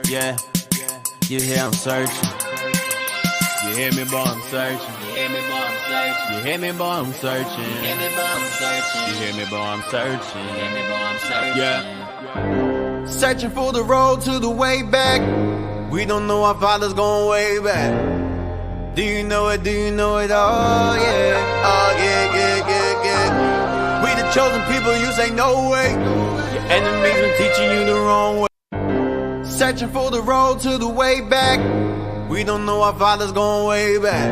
Yeah, you hear I'm searching. You hear me, boy, I'm searching. You hear me, boy, I'm searching. You hear me, boy, I'm searching. You hear me, boy, I'm searching. You hear me, boy, I'm searching. You hear me, boy, I'm searching. Yeah. Searching for the road to the way back. We don't know our father's going way back. Do you know it? Do you know it? Oh yeah. Oh yeah, yeah, yeah, yeah. We the chosen people, you say no way. Your enemies been teaching you the wrong way. Searching for the road to the way back. We don't know our father's going way back.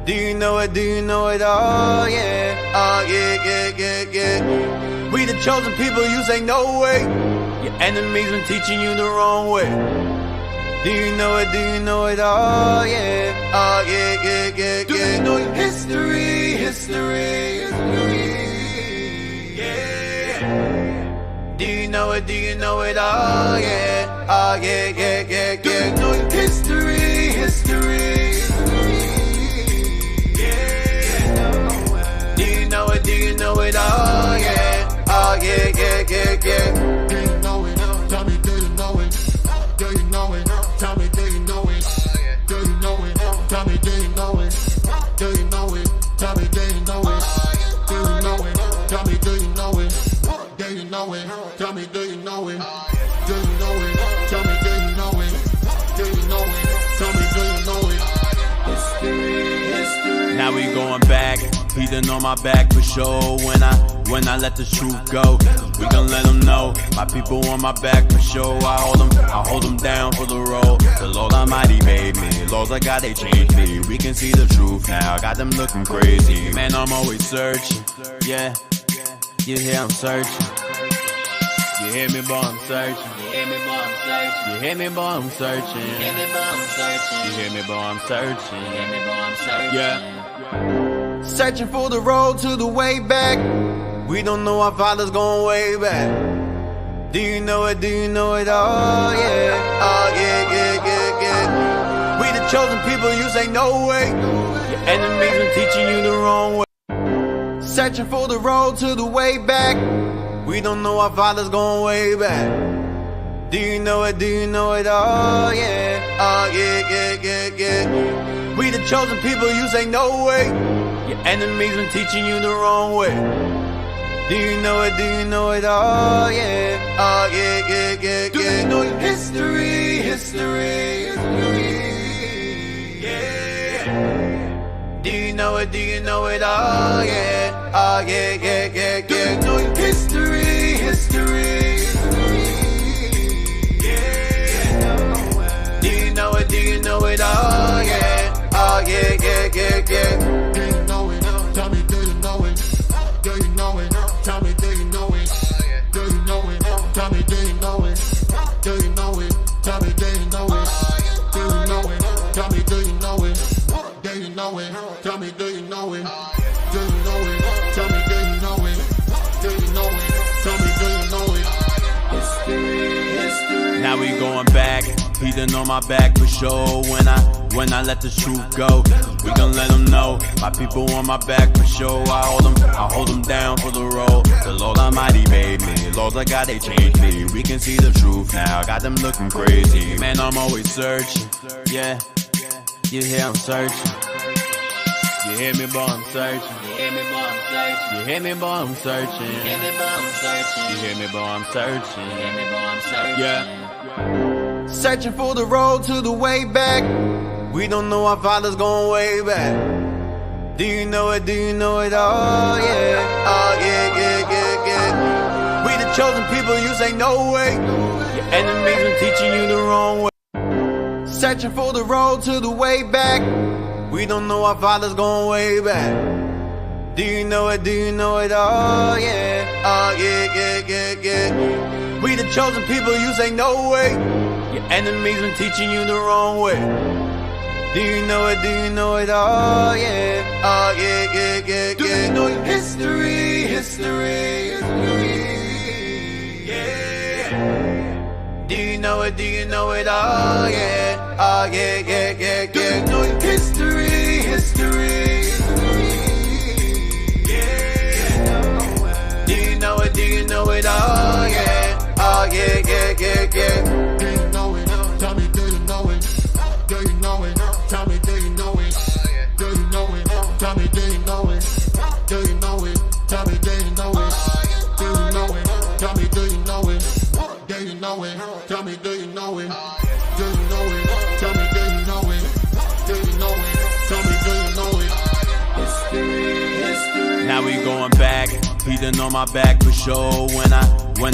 Do you know it? Do you know it? Oh yeah. Oh yeah, yeah, yeah, yeah. We the chosen people, you say no way. Your enemies been teaching you the wrong way. Do you know it? Do you know it? Oh yeah. Oh yeah, yeah, yeah, yeah. Do you know your history? History. Yeah. Do you know it? Do you know it? Oh yeah. Oh yeah, yeah, yeah, yeah. Do you know your history? History. Yeah. Do you know it? Do you know it? Oh yeah. Oh yeah, yeah, yeah, yeah. Do you know it? Tell me, do you know it? Do you know it? Tell me, do you know it? Do you know it? Tell me, do you know it? Do you know it? Tell me, do you know it? Do you know it? Tell me, do you know it? Do you know it? Tell me, do you know it? Do you know it? Tell me, do you know it? Do you know it? Tell me, do you know it? History, history. Now we going back. He done on my back for sure. When I let the truth go, we gon' let them know. My people on my back for sure. I hold them down for the road. The Lord Almighty made me. Laws I got, they changed me. We can see the truth now. Got them looking crazy. Man, I'm always searching. Yeah, you hear I'm searching. You hear me, boy, I'm searching. You hear me, boy, I'm searching. You hear me, boy, I'm searching. You hear me, boy, I'm searching. You hear me, boy, I'm searching. You hear me, boy, I'm searching. Yeah. Searching for the road to the way back. We don't know our father's going way back. Do you know it? Do you know it? Oh yeah. Oh yeah, yeah, yeah, yeah. We the chosen people, you say no way. Your enemies been teaching you the wrong way. Searching for the road to the way back. We don't know our father's going way back. Do you know it? Do you know it? Oh yeah. Oh yeah, yeah, yeah, yeah. We the chosen people, you say no way. Your enemies been teaching you the wrong way. Do you know it? Do you know it? Oh yeah. Oh yeah, yeah, yeah, yeah. Do you know your history? History. Yeah. Do you know it? Do you know it? Oh yeah. Oh yeah, yeah, yeah, yeah. Do you know your history? History. Yeah. Do you know it? Do you know it? Oh yeah. Oh yeah, yeah, yeah, yeah. Do you know it? Tell me, do you know it? Do you know it? Tell me, do you know it? Do you know it? Tell me, do you know it? Do you know it? Tell me, do you know it? Do you know it? Tell me, do you know it? Do you know it? Tell me, do you know it? Do you know it? Tell me, do you know it? Do you know it? Tell me, do you know it? History, history. Now we going back. He done on my back for sure. When I let the truth go, we gon' let them know. My people on my back for sure. I hold them down for the road. The Lord Almighty made me. Laws I got, they changed me. We can see the truth now. Got them looking crazy. Man, I'm always searching. Yeah, you hear I'm searching. You hear me, boy, I'm searching. You hear me, boy, I'm searching. You hear me, boy, I'm searching. You hear me, boy, I'm searching. You hear me, boy, I'm searching. You hear me, boy, I'm searching. Yeah. Searching for the road to the way back. We don't know our father's going way back. Do you know it? Do you know it? Oh yeah. Oh yeah, yeah, yeah, yeah. We the chosen people, you say no way. Your enemies been teaching you the wrong way. Searching for the road to the way back. We don't know our father's going way back. Do you know it? Do you know it? Oh yeah. Oh yeah, yeah, yeah, yeah. We the chosen people, you say no way. Your enemies been teaching you the wrong way. Do you know it? Do you know it? Oh yeah. Oh yeah, yeah, yeah, yeah. Do you know your history? History. Yeah. Do you know it? Do you know it? Oh yeah. Oh yeah, yeah, yeah, yeah. Do you know your history? History. Yeah. Do you know it? Do you know it? Oh yeah. Oh yeah, yeah, yeah, yeah. Do you know Tell me, do you know it? Do you know it? Tell me, do you know it? Do you know it? Tell me, do you know it? History, history. Now we going back. He done on my back for sure. When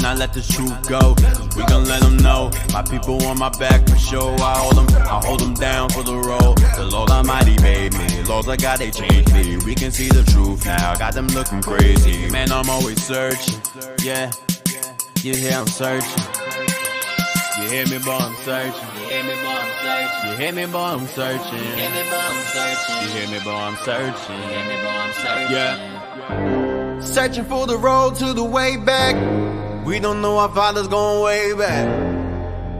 I let the truth go, we gon' let them know. My people on my back for sure. I hold them down for the road. The Lord Almighty made me. Laws I got, they changed me. We can see the truth now. Got them looking crazy. Man, I'm always searching. Yeah, you hear I'm searching. You hear me, boy, I'm searching. You hear me, boy, I'm searching. You hear me, boy, I'm searching. You hear me, boy, I'm searching. You hear me, boy, I'm searching. You hear me, boy, I'm searching. Yeah. Searching for the road to the way back. We don't know our father's going way back.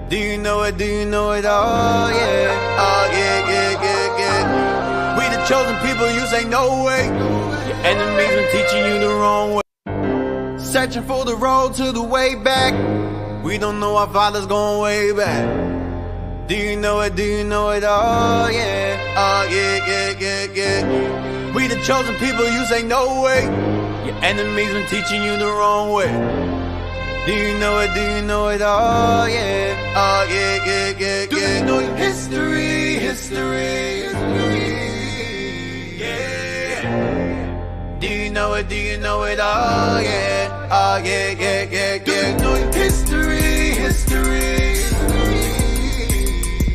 Do you know it? Do you know it? Oh yeah. Oh yeah, yeah, yeah, yeah. We the chosen people, you say no way. Your enemies been teaching you the wrong way. Searching for the road to the way back. We don't know our father's going way back. Do you know it? Do you know it? Oh yeah. Oh yeah, yeah, yeah, yeah. We the chosen people, you say no way. Your enemies been teaching you the wrong way. Do you know it? Do you know it? Oh yeah. Oh yeah, yeah, yeah, yeah. Do you know your history? History, history. Yeah. Do you know it? Do you know it? Oh yeah. Oh yeah, yeah, yeah, yeah. Do you know your history? History.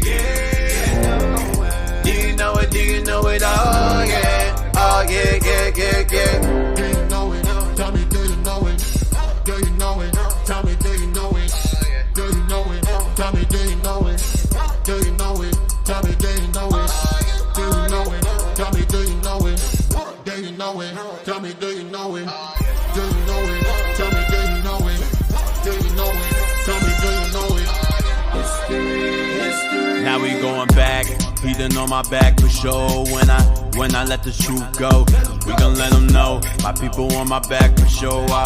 Yeah. Do you know it? Do you know it? Oh yeah. Oh yeah, yeah, yeah, yeah. Do you know it? Tell me, do you know it? Do you know it? Tell me, do you know it? Do you know it? Tell me, do you know it? Do you know it? Tell me, do you know it? Do you know it? Tell me, do you know it? Do you know it? Tell me, do you know it? Do you know it? Tell me, do you know it? Do you know it? Tell me, do you know it? History, history. Now we going back. He done on my back for sure. When I let the truth go, we gon' let them know. My people on my back for sure. I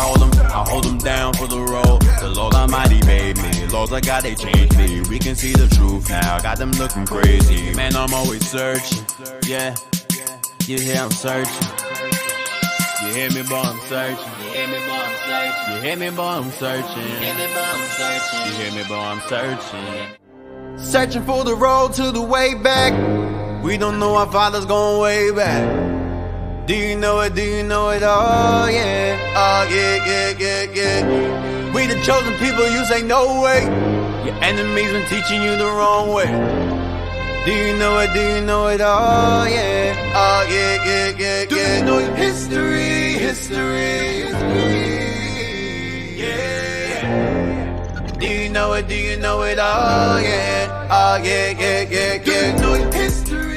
hold them down for the road. The Lord Almighty made me. Laws I got, they changed me. We can see the truth now. Got them looking crazy. Man, I'm always searching. Yeah, you hear I'm searching. You hear me, boy, I'm searching. You hear me, boy, I'm searching. You hear me, boy, I'm searching. You hear me, boy, I'm searching. You hear me, boy, I'm searching. Searching for the road to the way back. We don't know our father's going way back. Do you know it? Do you know it? Oh yeah. Oh yeah, yeah, yeah, yeah. We the chosen people, you say no way. Your enemies been teaching you the wrong way. Do you know it? Do you know it? Oh yeah. Oh yeah, yeah, yeah, yeah. Do you know your history? History, history. Yeah. Do you know it? Do you know it? Oh yeah. Oh yeah, yeah, yeah, yeah. Do you know your history?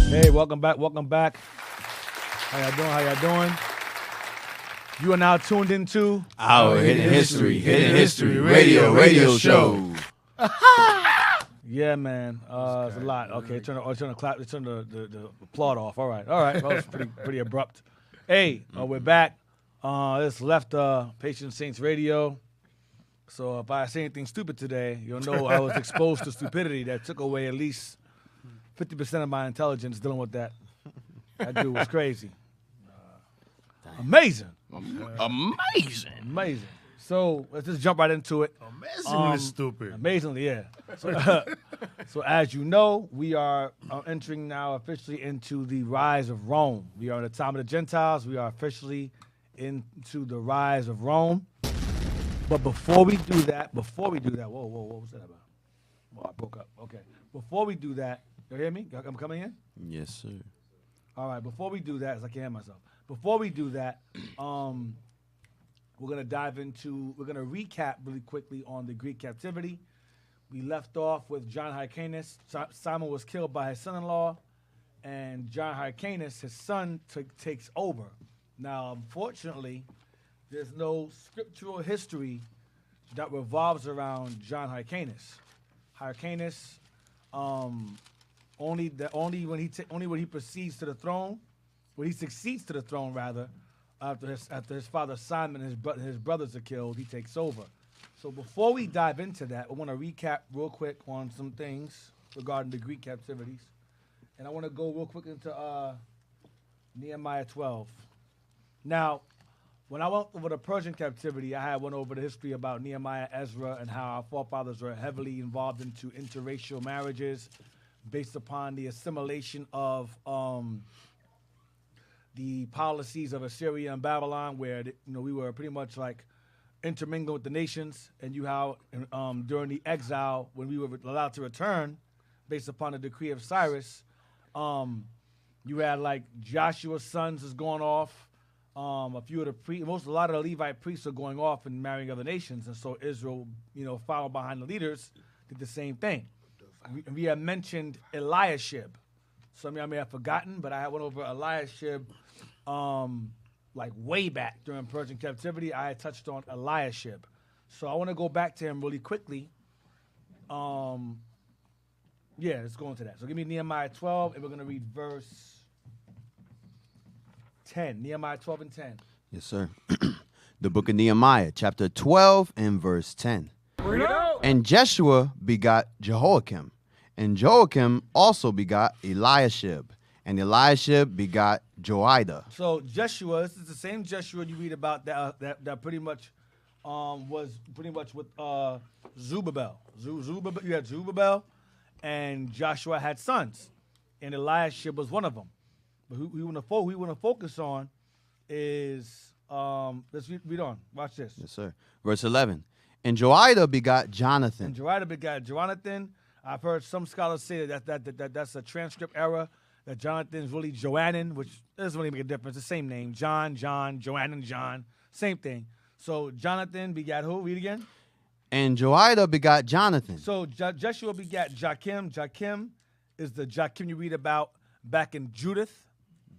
Hey, welcome back. Welcome back. How y'all doing? How y'all doing? You are now tuned into Our Hidden History radio show. Yeah, man. It's a lot. Okay, turn the applaud off. All right. That was pretty abrupt. Hey, we're back. This left Patient Saints Radio. So if I say anything stupid today, you'll know I was exposed to stupidity that took away at least 50% of my intelligence dealing with that. That dude was crazy. Amazing. Amazing. So let's just jump right into it. Amazingly stupid. Amazingly, yeah. So as you know, we are entering now officially into the rise of Rome. We are in the time of the Gentiles. We are officially into the rise of Rome. But before we do that, whoa, what was that about? Oh, I broke up. Okay. Before we do that, you hear me? I'm coming in? Yes, sir. All right, before we do that, as I can't hear myself. Before we do that, we're going to recap really quickly on the Greek captivity. We left off with John Hyrcanus. Simon was killed by his son-in-law, and John Hyrcanus, his son, takes over. Now, unfortunately, there's no scriptural history that revolves around John Hyrcanus. Hyrcanus, only when he proceeds to the throne, when he succeeds to the throne rather, after his father Simon and his brothers are killed, he takes over. So before we dive into that, I want to recap real quick on some things regarding the Greek captivities, and I want to go real quick into Nehemiah 12. Now, when I went over the Persian captivity, I went over the history about Nehemiah, Ezra, and how our forefathers were heavily involved into interracial marriages based upon the assimilation of the policies of Assyria and Babylon, where we were pretty much like intermingled with the nations, and during the exile, when we were allowed to return, based upon the decree of Cyrus, you had like Joshua's sons is going off. A few of the priests, a lot of the Levite priests are going off and marrying other nations, and so Israel, followed behind the leaders, did the same thing. We had mentioned Eliashib. Some of y'all may have forgotten, but I went over Eliashib, like way back during Persian captivity. I had touched on Eliashib, so I want to go back to him really quickly. Let's go into that. So give me Nehemiah 12, and we're gonna read verse 10. Nehemiah 12 and 10. Yes, sir. The book of Nehemiah, chapter 12 and verse 10. And Jeshua begot Jehoiakim, and Joachim also begot Eliashib, and Eliashib begot Joiada. So Jeshua, this is the same Jeshua you read about that pretty much was pretty much with Zerubbabel. Zerubbabel, you had Zerubbabel, and Joshua had sons, and Eliashib was one of them. But who we want to focus on is let's read on. Watch this. Yes, sir. Verse 11. And Joiada begot Jonathan. And Joiada begot Jonathan. I've heard some scholars say that's a transcript error. That Jonathan is really Joannan, which doesn't really make a difference. The same name, John, Joannan, John, same thing. So Jonathan begat who? Read again. And Joiada begot Jonathan. So Jeshua begat Joachim. Joachim is the Joachim you read about back in Judith.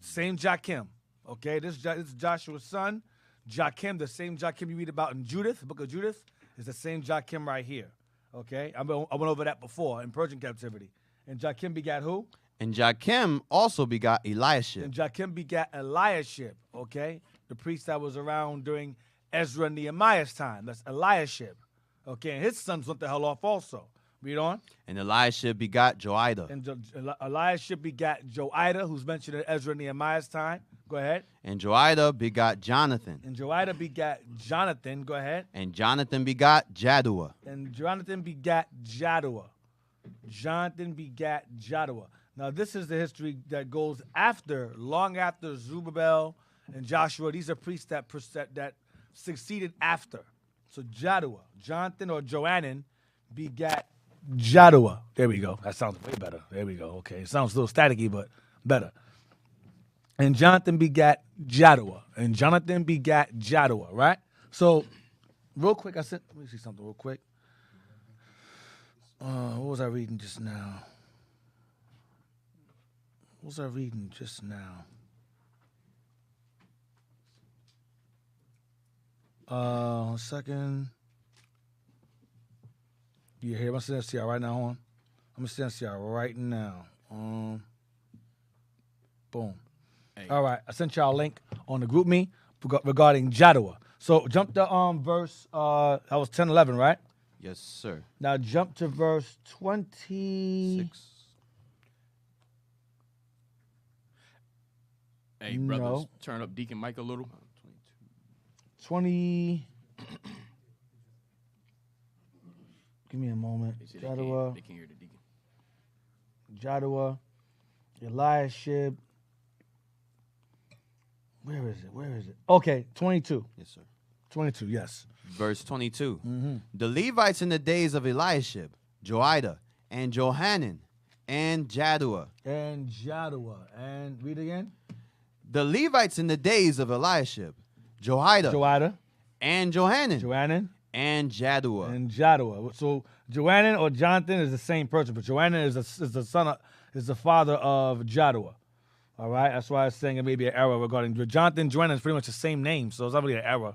Same Joachim, okay? This is Joshua's son. Joachim, the same Joachim you read about in Judith, the book of Judith, is the same Joachim right here, okay? I went over that before in Persian captivity. And Joachim begat who? And Joachim also begot Eliashib. And Joachim begat Eliashib, okay? The priest that was around during Ezra and Nehemiah's time. That's Eliashib, okay? And his sons went the hell off also. Read on. And Eliashib begot Joiada. And Eliashib begat Joiada, who's mentioned in Ezra and Nehemiah's time. Go ahead. And Joiada begot Jonathan. And Joiada begat Jonathan. Go ahead. And Jonathan begot Jadawa. And Jonathan begat Jadawa. Jonathan begat Jadawa. Now, this is the history that goes long after Zerubbabel and Joshua. These are priests that succeeded after. So Jadawa, Jonathan or Joannan begat Jadawa. There we go. That sounds way better. There we go. Okay. It sounds a little staticky, but better. And Jonathan begat Jadawa. And Jonathan begat Jadawa, right? So, real quick, let me see something real quick. What was I reading just now? What was I reading just now? One second. You here? I'm sending this to y'all right now. Hold on. I'm gonna send this to y'all right now. Boom. Hey. All right. I sent y'all a link on the group me regarding Jadawa. So jump to verse. That was 10:11, right? Yes, sir. Now jump to verse 26. Hey, brothers, turn up Deacon Mike a little. 20. Give me a moment. Jadawa. They can't hear the deacon. Jadawa. Eliashib. Where is it? Okay, 22. Yes, sir. 22, yes. Verse 22. The Levites in the days of Eliashib, Joiada, and Johanan, and Jadawa. And read again. The Levites in the days of Eliashib, Joiada, and Johanan, and Jadawa. So Johanan or Jonathan is the same person, but Johanan is the father of Jadawa. All right, that's why I was saying it may be an error regarding Jonathan. Johanan is pretty much the same name, so it's not really an error.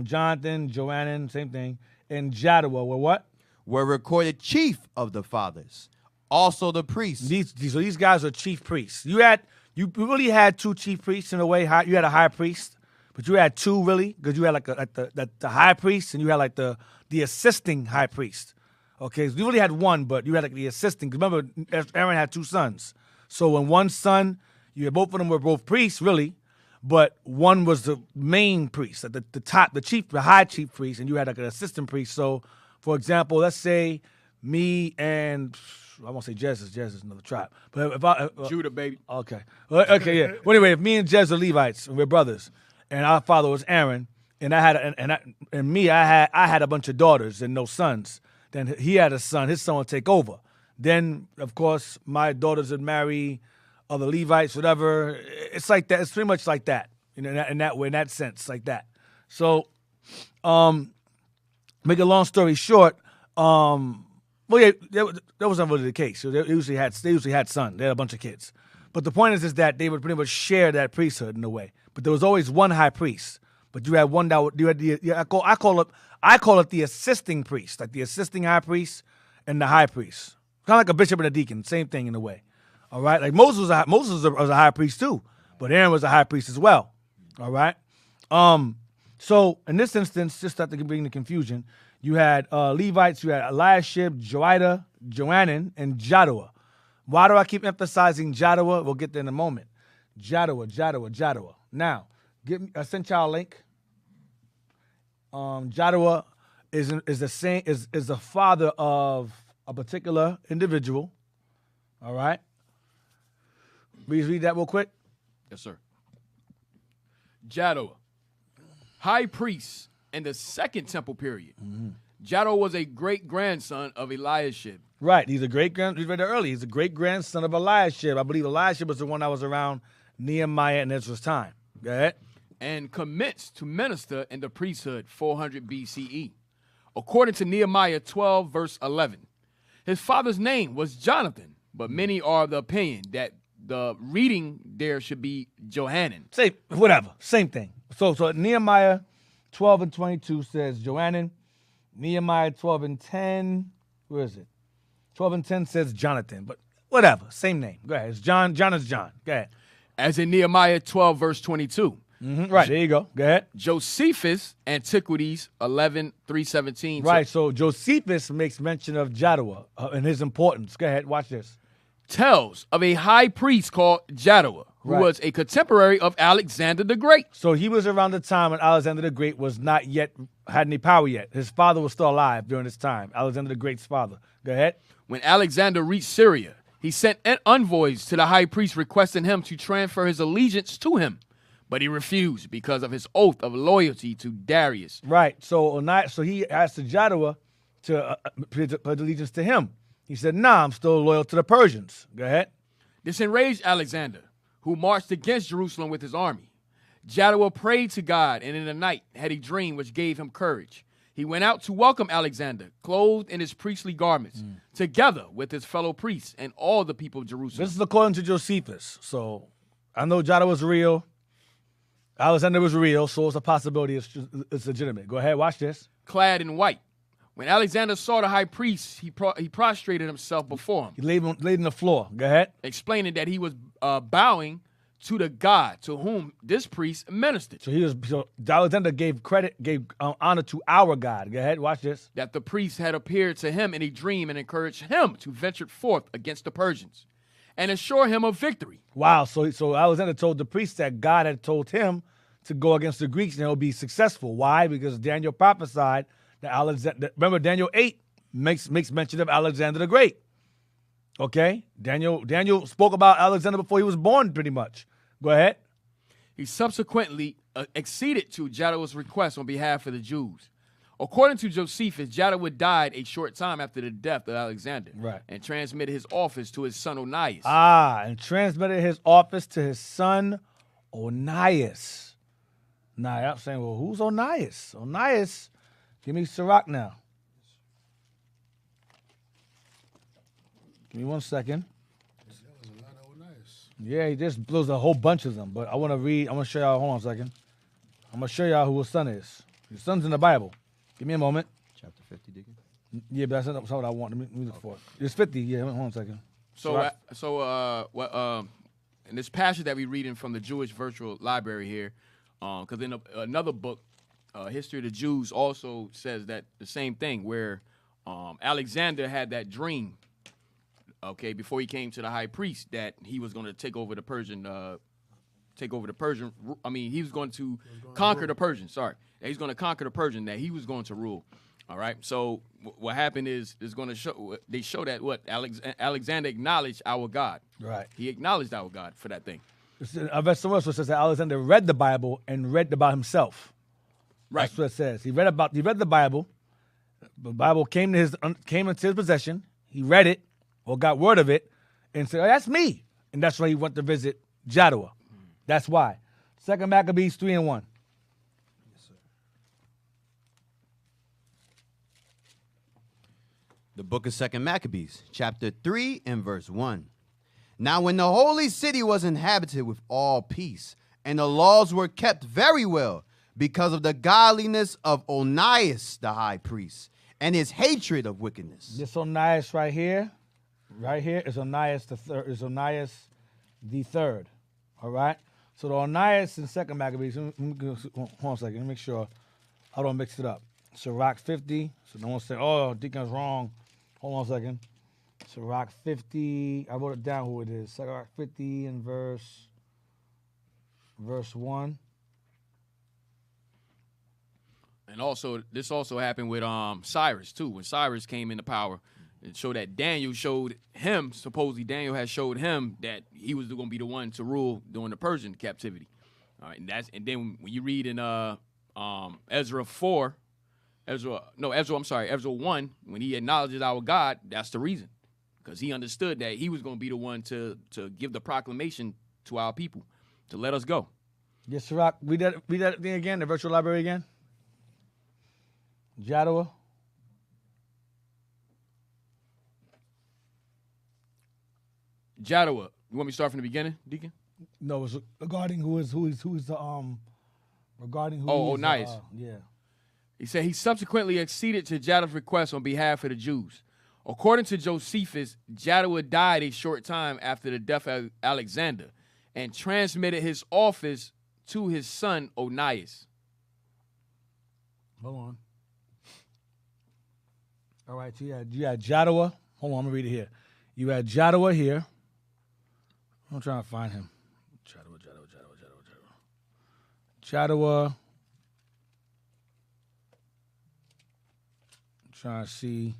Jonathan, Johanan, same thing, and Jadawa were what? Were recorded chief of the fathers, also the priests. So these guys are chief priests. You really had two chief priests in a way. You had a high priest, but you had two really, because you had like the high priest and you had like the assisting high priest. Okay, so you really had one, but you had like the assisting. Because remember, Aaron had two sons. So when one son, both of them were both priests really, but one was the main priest, at the high chief priest, and you had like an assistant priest. So, for example, let's say me and I won't say Jez is another tribe, but if I Judah, baby. Okay, yeah. Well, anyway, if me and Jez are Levites and we're brothers, and our father was Aaron, and I had a bunch of daughters and no sons, then he had a son. His son would take over. Then, of course, my daughters would marry other Levites, whatever. It's like that. It's pretty much like that, in that way, in that sense, like that. So, make a long story short, well, yeah, that wasn't really the case. So they usually had sons. They had a bunch of kids. But the point is that they would pretty much share that priesthood in a way. But there was always one high priest. But you had one I call it the assisting priest, like the assisting high priest and the high priest, kind of like a bishop and a deacon, same thing in a way. All right, like Moses was a high priest too, but Aaron was a high priest as well. All right, so in this instance, just to bring the confusion, you had Levites, you had Eliashib, Joiada, Johanan, and Jadawa. Why do I keep emphasizing Jadawa? We'll get there in a moment. Jadawa. Now, I sent y'all a link. Jadawa is the father of a particular individual. All right. Please read that real quick. Yes, sir. Jadawa, high priest in the second temple period. Jadawa was a great-grandson of Eliashib. Right. He's a great-grandson. We read that earlier. He's a great-grandson of Eliashib. I believe Eliashib was the one that was around Nehemiah and Ezra's time. Go ahead. And commenced to minister in the priesthood 400 BCE, according to Nehemiah 12, verse 11. His father's name was Jonathan, but many are of the opinion that the reading there should be Johanan. Whatever. Same thing. So Nehemiah 12 and 22 says Johanan. Nehemiah 12 and 10, where is it? 12 and 10 says Jonathan, but whatever. Same name. Go ahead. It's John. John is John. Go ahead. As in Nehemiah 12, verse 22. Right, there you go. Go ahead. Josephus, Antiquities 11, 317. Right, so Josephus makes mention of Jadawa and his importance. Go ahead, watch this. Tells of a high priest called Jadawa, who was a contemporary of Alexander the Great. So he was around the time when Alexander the Great had any power yet. His father was still alive during this time, Alexander the Great's father. Go ahead. When Alexander reached Syria, he sent envoys to the high priest requesting him to transfer his allegiance to him. But he refused because of his oath of loyalty to Darius. Right. So he asked the Jadawa to pledge allegiance to him. He said, nah, I'm still loyal to the Persians. Go ahead. This enraged Alexander, who marched against Jerusalem with his army. Jadawa prayed to God, and in the night had a dream which gave him courage. He went out to welcome Alexander, clothed in his priestly garments, together with his fellow priests and all the people of Jerusalem. This is according to Josephus. So I know Jadawa was real. Alexander was real, so it's a possibility it's legitimate. Go ahead, watch this. Clad in white. When Alexander saw the high priest, he prostrated himself before him. He laid on the floor. Go ahead. Explaining that he was bowing to the God to whom this priest ministered. So Alexander gave honor to our God. Go ahead, watch this. That the priest had appeared to him in a dream and encouraged him to venture forth against the Persians and assure him of victory. Wow, so Alexander told the priest that God had told him to go against the Greeks and he'll be successful. Why? Because Daniel prophesied that Alexander, remember Daniel 8 makes mention of Alexander the Great. Okay? Daniel spoke about Alexander before he was born, pretty much. Go ahead. He subsequently acceded to Jadawa's request on behalf of the Jews. According to Josephus, Jadawa died a short time after the death of Alexander, right, and transmitted his office to his son Onias. And transmitted his office to his son Onias. Now, I'm saying, well, who's Onias? Onias, give me Sirach now. Give me 1 second. Yeah, he just blows a whole bunch of them. But I want to read. I'm going to show y'all. Hold on a second. I'm going to show y'all who his son is. His son's in the Bible. Give me a moment. Chapter 50, Deacon? Yeah, but that's not what I want. Let me look for it. It's 50. Yeah, hold on a second. In this passage that we're reading from the Jewish Virtual Library here, because in another book, History of the Jews also says that the same thing, where Alexander had that dream, okay, before he came to the high priest, that he was going to take over the Persian. He was going to conquer the Persians. Sorry, that he's going to conquer the Persian. That he was going to rule. All right. So what happened is going to show. They show that Alexander acknowledged our God. Right. He acknowledged our God for that thing. I read somewhere else where it says that Alexander read the Bible and read about himself. Right. That's what it says. He read the Bible. The Bible came into his possession. He read it or got word of it and said, "Oh, that's me." And that's why he went to visit Jadawa. That's why. 2 Maccabees 3:1. Yes, sir. The book of 2 Maccabees, chapter 3 and verse 1. Now when the holy city was inhabited with all peace, and the laws were kept very well, because of the godliness of Onias the high priest, and his hatred of wickedness. This Onias right here is Onias the third. Is Onias the third? All right. So the Onias in 2 Maccabees. Hold on a second. Let me make sure I don't mix it up. Sirach 50. So no one say, "Oh, Deacon's wrong." Hold on a second. Sirach 50. I wrote it down who it is. Sirach 50 and verse 1. And also, this also happened with Cyrus too. When Cyrus came into power, it showed that Daniel showed him. Supposedly, Daniel had showed him that he was going to be the one to rule during the Persian captivity. All right, and then when you read in Ezra 1, when he acknowledges our God, that's the reason, because he understood that he was going to be the one to give the proclamation to our people to let us go. Yes, Sirach. Read that thing again. The virtual library again. Jadawa. Jadawa. You want me to start from the beginning, Deacon? No, it's regarding who's the regarding who. Oh, nice. Yeah. He said he subsequently acceded to Jadawa's request on behalf of the Jews. According to Josephus, Jadawa died a short time after the death of Alexander and transmitted his office to his son Onias. Hold on. All right, so you had Jadawa. Hold on, I'm going to read it here. You had Jadawa here. I'm trying to find him. Jadawa. I'm trying to see.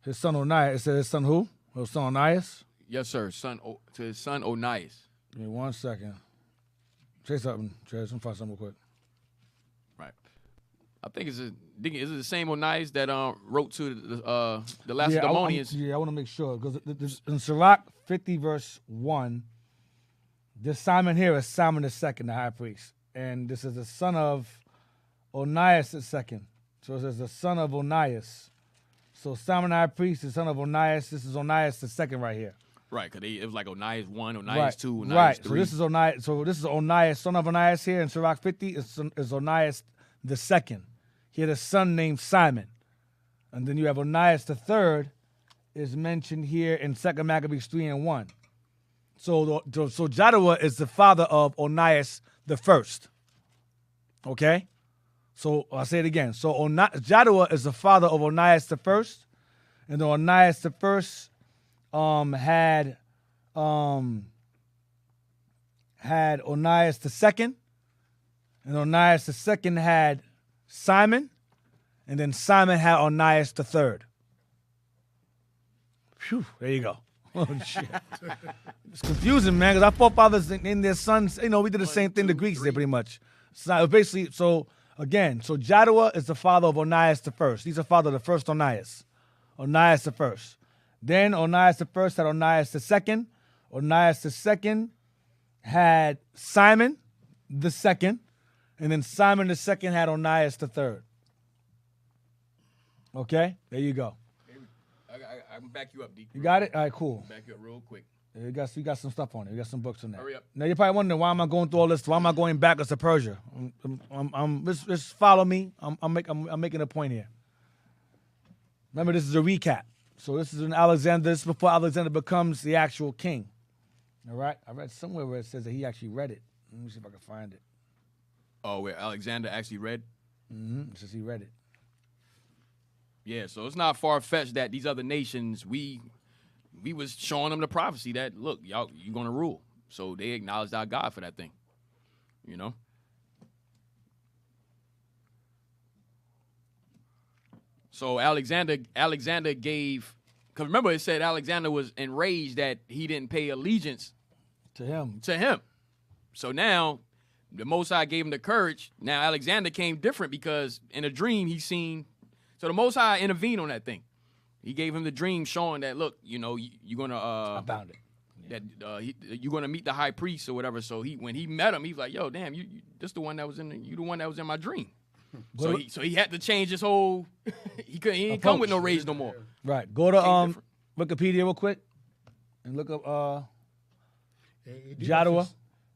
His son Onias. It says his son who? His son Onias? Yes, sir. To his son Onias. Give me 1 second. Say something, Trez. Let me find something real quick. Right. I think is it the same Onias that wrote to the Lacedaemonians? I want to make sure, because in Sirach 50 verse 1, this Simon here is Simon II, the high priest, and this is the son of Onias II. So it says the son of Onias. So Simon the high priest, the son of Onias. This is Onias the second right here. Right, because it was like Onias 1, Onias 2, Onias right. 3. So this is Onias, son of Onias here in Sirach 50 is Onias the second. He had a son named Simon. And then you have Onias the third is mentioned here in 2 Maccabees 3:1. So Jadawa is the father of Onias the first. Okay? So I'll say it again. So Jadawa is the father of Onias the first. And then Onias the first had Onias the second, and Onias the second had Simon, and then Simon had Onias the third. Phew, there you go. Oh shit, it's confusing, man, because our forefathers named their sons. You know, we did the same thing the Greeks did pretty much. So basically, so Jadawa is the father of Onias the first. He's the father of the first Onias the first. Then Onias the first had Onias the second. Onias the second had Simon the second. And then Simon the second had Onias the third. Okay? There you go. I can back you up, D. You got it? All right, cool. Back you up real quick. You got some stuff on it. You got some books on that. Hurry up. Now you're probably wondering, why am I going through all this? Why am I going backwards to Persia? Just follow me. I'm making a point here. Remember, this is a recap. So this is this is before Alexander becomes the actual king. All right? I read somewhere where it says that he actually read it. Let me see if I can find it. Oh, where Alexander actually read? Mm-hmm. It says he read it. Yeah, so it's not far-fetched that these other nations, we was showing them the prophecy that, look, y'all, you're going to rule. So they acknowledged our God for that thing, you know? So Alexander gave, because remember it said Alexander was enraged that he didn't pay allegiance to him. So now the Most High gave him the courage. Now Alexander came different because in a dream he seen, so the Most High intervened on that thing. He gave him the dream showing that, look, you know, you're going to, I found it. That you're going to meet the high priest or whatever. So when he met him, he was like, yo, damn, you this the one that was you the one that was in my dream. So he had to change his whole. he ain't come with no rage no more. Right. Go to Wikipedia real quick and look up Jadawa.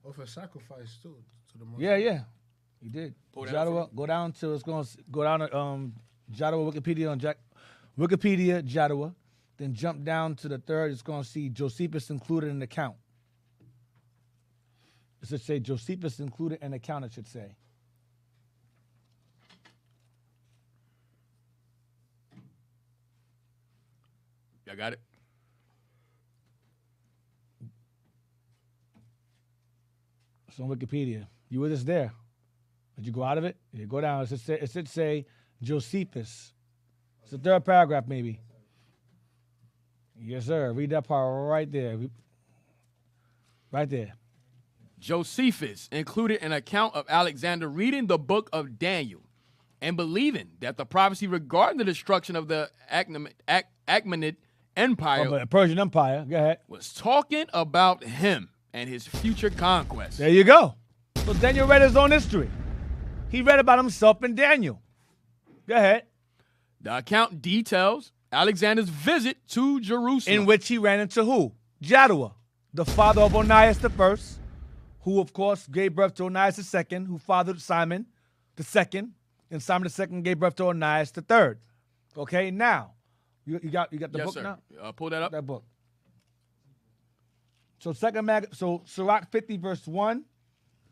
Offer sacrifice too to the Most Yeah, he did. Pull that up Jadawa. Go down to Jadawa Wikipedia on Wikipedia Jadawa. Then jump down to the third. It's going to see Josephus included in the count. It should say Josephus included in the count. It should say. Y'all got it? It's on Wikipedia. You were just there. Did you go out of it? You go down. It should say Josephus. It's the third paragraph, maybe. Yes, sir. Read that part right there. Right there. Josephus included an account of Alexander reading the book of Daniel and believing that the prophecy regarding the destruction of the Achaemenid Empire, the Persian Empire. Go ahead. was talking about him and his future conquest. There you go. So Daniel read his own history. He read about himself in Daniel. Go ahead. The account details Alexander's visit to Jerusalem, In which he ran into who? Jadawa, the father of Onias the first, who of course gave birth to Onias the second, who fathered Simon the second, and Simon the second gave birth to Onias the third. Okay, now you got the yes, book sir. now. Pull that up. That book. So Sirach 50 verse 1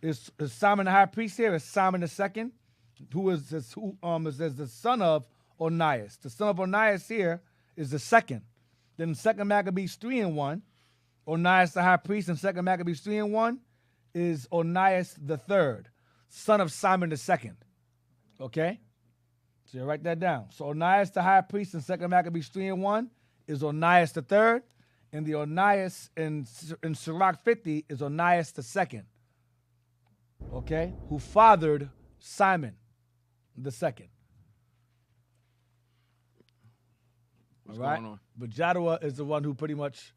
is Simon the high priest here is Simon the second, who is the son of Onias. The son of Onias here is the second. Then 2 Maccabees 3:1, Onias the high priest, and 2 Maccabees 3:1 is Onias the third, son of Simon the second. Okay? So you write that down. So Onias the high priest in 2 Maccabees 3:1 is Onias the third, and the Onias in Sirach 50 is Onias the second. Okay? Who fathered Simon the second. What's all right? going on? But Jadawa is the one who pretty much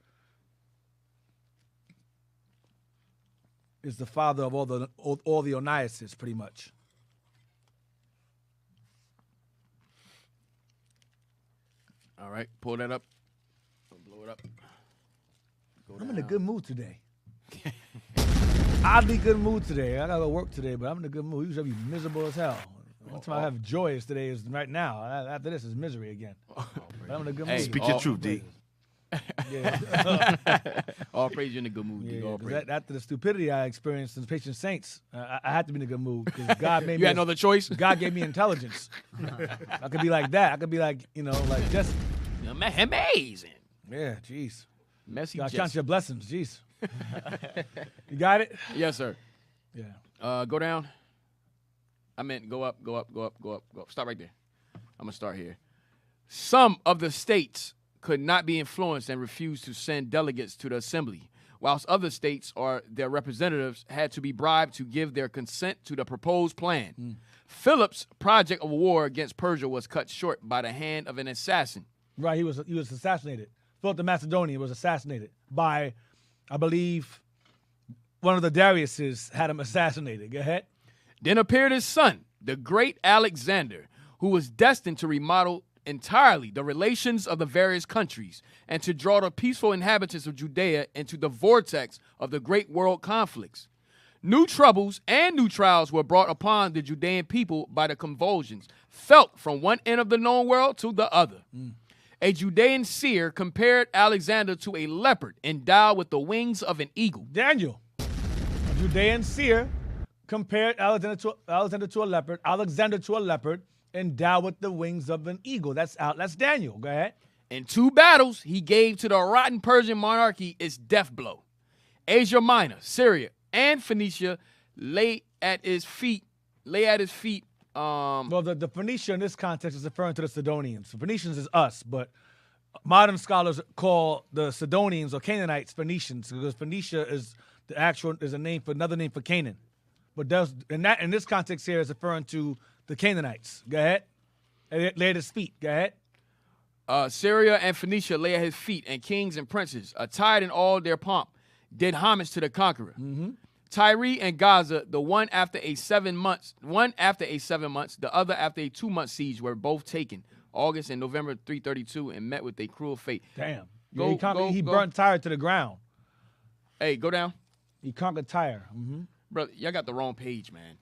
is the father of all the Oniases, pretty much. All right, pull that up. Blow it up. I'm in a good mood today. Oddly good mood today. I gotta go work today, but I'm in a good mood. Usually I be miserable as hell. One time I have joyous today is right now. After this is misery again. But I'm in a good mood. Speak your truth, D. Yeah. All praise you in a good mood. Yeah, All 'cause praise. after the stupidity I experienced in Patient Saints, I had to be in a good mood because God made me. You had no other choice? God gave me intelligence. I could be like that. I could be like, like just. Amazing. Yeah, jeez. Messy God Jesse. count your blessings, jeez. You got it? Yes, sir. Yeah. Go down. I meant go up, go up, go up, go up, go up. Stop right there. I'm going to start here. Some of the states could not be influenced and refused to send delegates to the assembly, whilst other states or their representatives had to be bribed to give their consent to the proposed plan. Philip's project of war against Persia was cut short by the hand of an assassin. Right, he was assassinated. Philip the Macedonian was assassinated by, I believe, one of the Dariuses had him assassinated. Go ahead. Then appeared his son, the great Alexander, who was destined to remodel entirely the relations of the various countries and to draw the peaceful inhabitants of Judea into the vortex of the great world conflicts. New troubles and new trials were brought upon the Judean people by the convulsions felt from one end of the known world to the other. A Judean seer compared Alexander to a leopard endowed with the wings of an eagle. Daniel, a Judean seer, compared Alexander to a leopard, Alexander to a leopard, endowed with the wings of an eagle. That's Daniel. Go ahead. In 2 battles, he gave to the rotten Persian monarchy its death blow. Asia Minor, Syria, and Phoenicia lay at his feet. Well, the Phoenicia in this context is referring to the Sidonians. The Phoenicians is us, but modern scholars call the Sidonians or Canaanites Phoenicians because Phoenicia is another name for Canaan. But in this context here is referring to the Canaanites. Go ahead. Lay at his feet. Go ahead. Syria and Phoenicia lay at his feet, and kings and princes, attired in all their pomp, did homage to the conqueror. Tyre and Gaza, the one after a 7 months, the other after a 2-month siege, were both taken, August and November 332, and met with a cruel fate. Damn. Go, He go. burnt Tyre to the ground. Hey, go down. He conquered Tyre. Brother, y'all got the wrong page, man.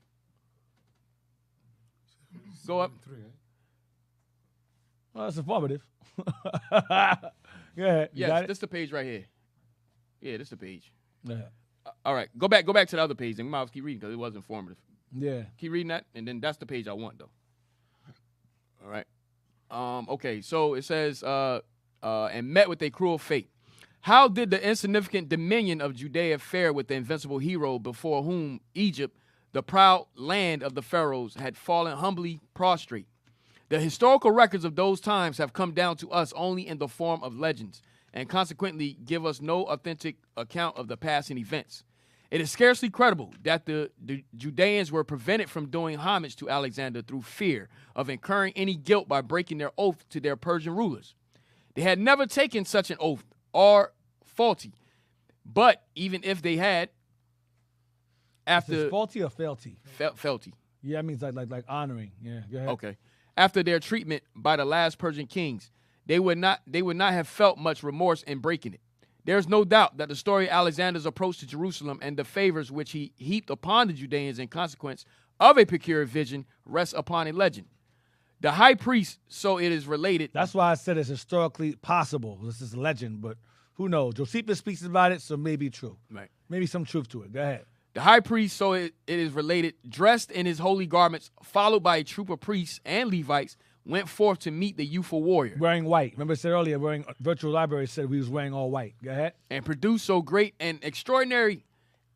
Go up. Well, that's informative. Go ahead. You got Yes, it? this is the page right here. Yeah, this is the page. Yeah. All right, go back to the other page, and we might have to keep reading because it was informative. Yeah. Keep reading that, and then that's the page I want, though. All right. Okay, so it says, and met with a cruel fate. How did the insignificant dominion of Judea fare with the invincible hero before whom Egypt, the proud land of the pharaohs, had fallen humbly prostrate? The historical records of those times have come down to us only in the form of legends, and consequently give us no authentic account of the passing events. It is scarcely credible that the Judeans were prevented from doing homage to Alexander through fear of incurring any guilt by breaking their oath to their Persian rulers. They had never taken such an oath, or faulty, but even if they had, Is it faulty or fealty? Felty. Yeah, it means like honoring. Yeah, go ahead. Okay. After their treatment by the last Persian kings, they would not have felt much remorse in breaking it. There's no doubt that the story of Alexander's approach to Jerusalem and the favors which he heaped upon the Judeans in consequence of a peculiar vision rests upon a legend. The high priest, so it is related. That's why I said it's historically possible. This is a legend, but who knows? Josephus speaks about it, so maybe true. Right. Maybe some truth to it. Go ahead. The high priest, so it is related, dressed in his holy garments, followed by a troop of priests and Levites, went forth to meet the youthful warrior. Wearing white. Remember I said earlier, Virtual Library said we was wearing all white. Go ahead. And produced so great and extraordinary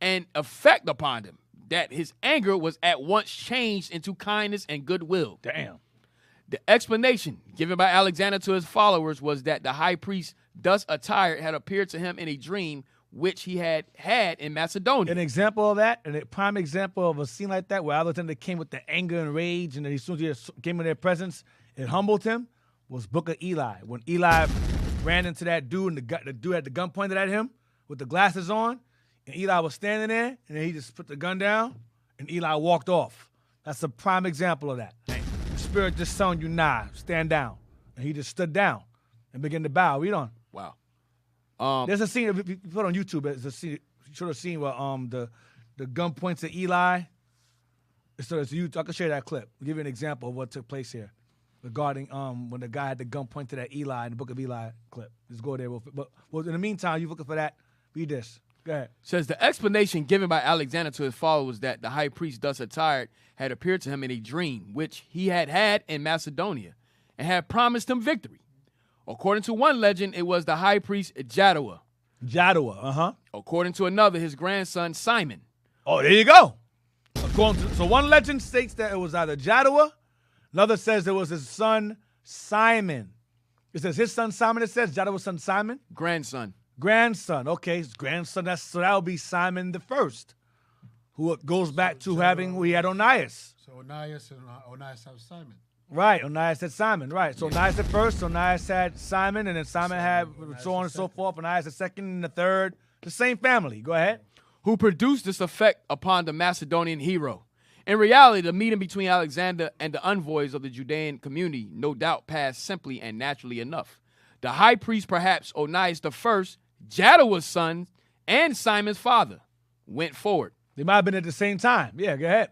an effect upon him that his anger was at once changed into kindness and goodwill. Damn. The explanation given by Alexander to his followers was that the high priest, thus attired, had appeared to him in a dream which he had in Macedonia. An example of that, and a prime example of a scene like that where Alexander came with the anger and rage, and then as soon as he came in their presence, it humbled him, was Book of Eli. When Eli ran into that dude, and the dude had the gun pointed at him with the glasses on, and Eli was standing there, and then he just put the gun down, and Eli walked off. That's a prime example of that. The Spirit just telling you, nah, stand down. And he just stood down. and begin to bow. Read on. Wow. There's a scene, if you put on YouTube, there's a scene, you should have seen where the gun points at Eli. So it's I can show you that clip. I'll give you an example of what took place here regarding when the guy had the gun pointed at Eli in the book of Eli clip. Let's go there. But in the meantime, you looking for that, read this. Go ahead. Says the explanation given by Alexander to his followers was that the high priest thus attired had appeared to him in a dream, which he had in Macedonia, and had promised him victory. According to one legend, it was the high priest Jadawa. Jadawa, According to another, his grandson Simon. Oh, there you go. So one legend states that it was either Jadawa, another says it was his son Simon. It says his son Simon, it says Jadawa's son Simon? Grandson. Okay, his grandson, so that would be Simon the first, who goes back to we had Onias. So Onias and Onias have Simon. Right, Onias had Simon, right. So Onias had first, Onias had Simon, and then Simon had so on and so forth, Onias the second and the third, the same family. Go ahead. Who produced this effect upon the Macedonian hero. In reality, the meeting between Alexander and the envoys of the Judean community no doubt passed simply and naturally enough. The high priest, perhaps Onias the first, Jadawa's son, and Simon's father, went forward. They might have been at the same time. Yeah, go ahead.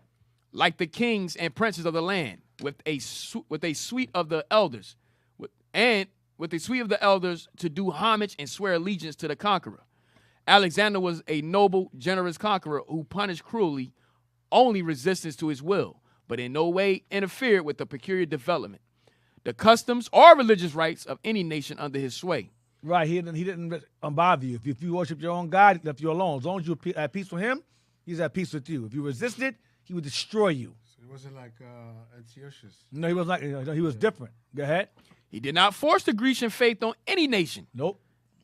Like the kings and princes of the land, with a suite of the elders, to do homage and swear allegiance to the conqueror. Alexander was a noble, generous conqueror who punished cruelly only resistance to his will, but in no way interfered with the peculiar development, the customs or religious rights of any nation under his sway. Right, he didn't bother you. If you worship your own God, he left you alone. As long as you're at peace with him, he's at peace with you. If you resisted, he would destroy you. So he wasn't like Antiochus. No, he was like he was different. Go ahead. He did not force the Grecian faith on any nation. Nope.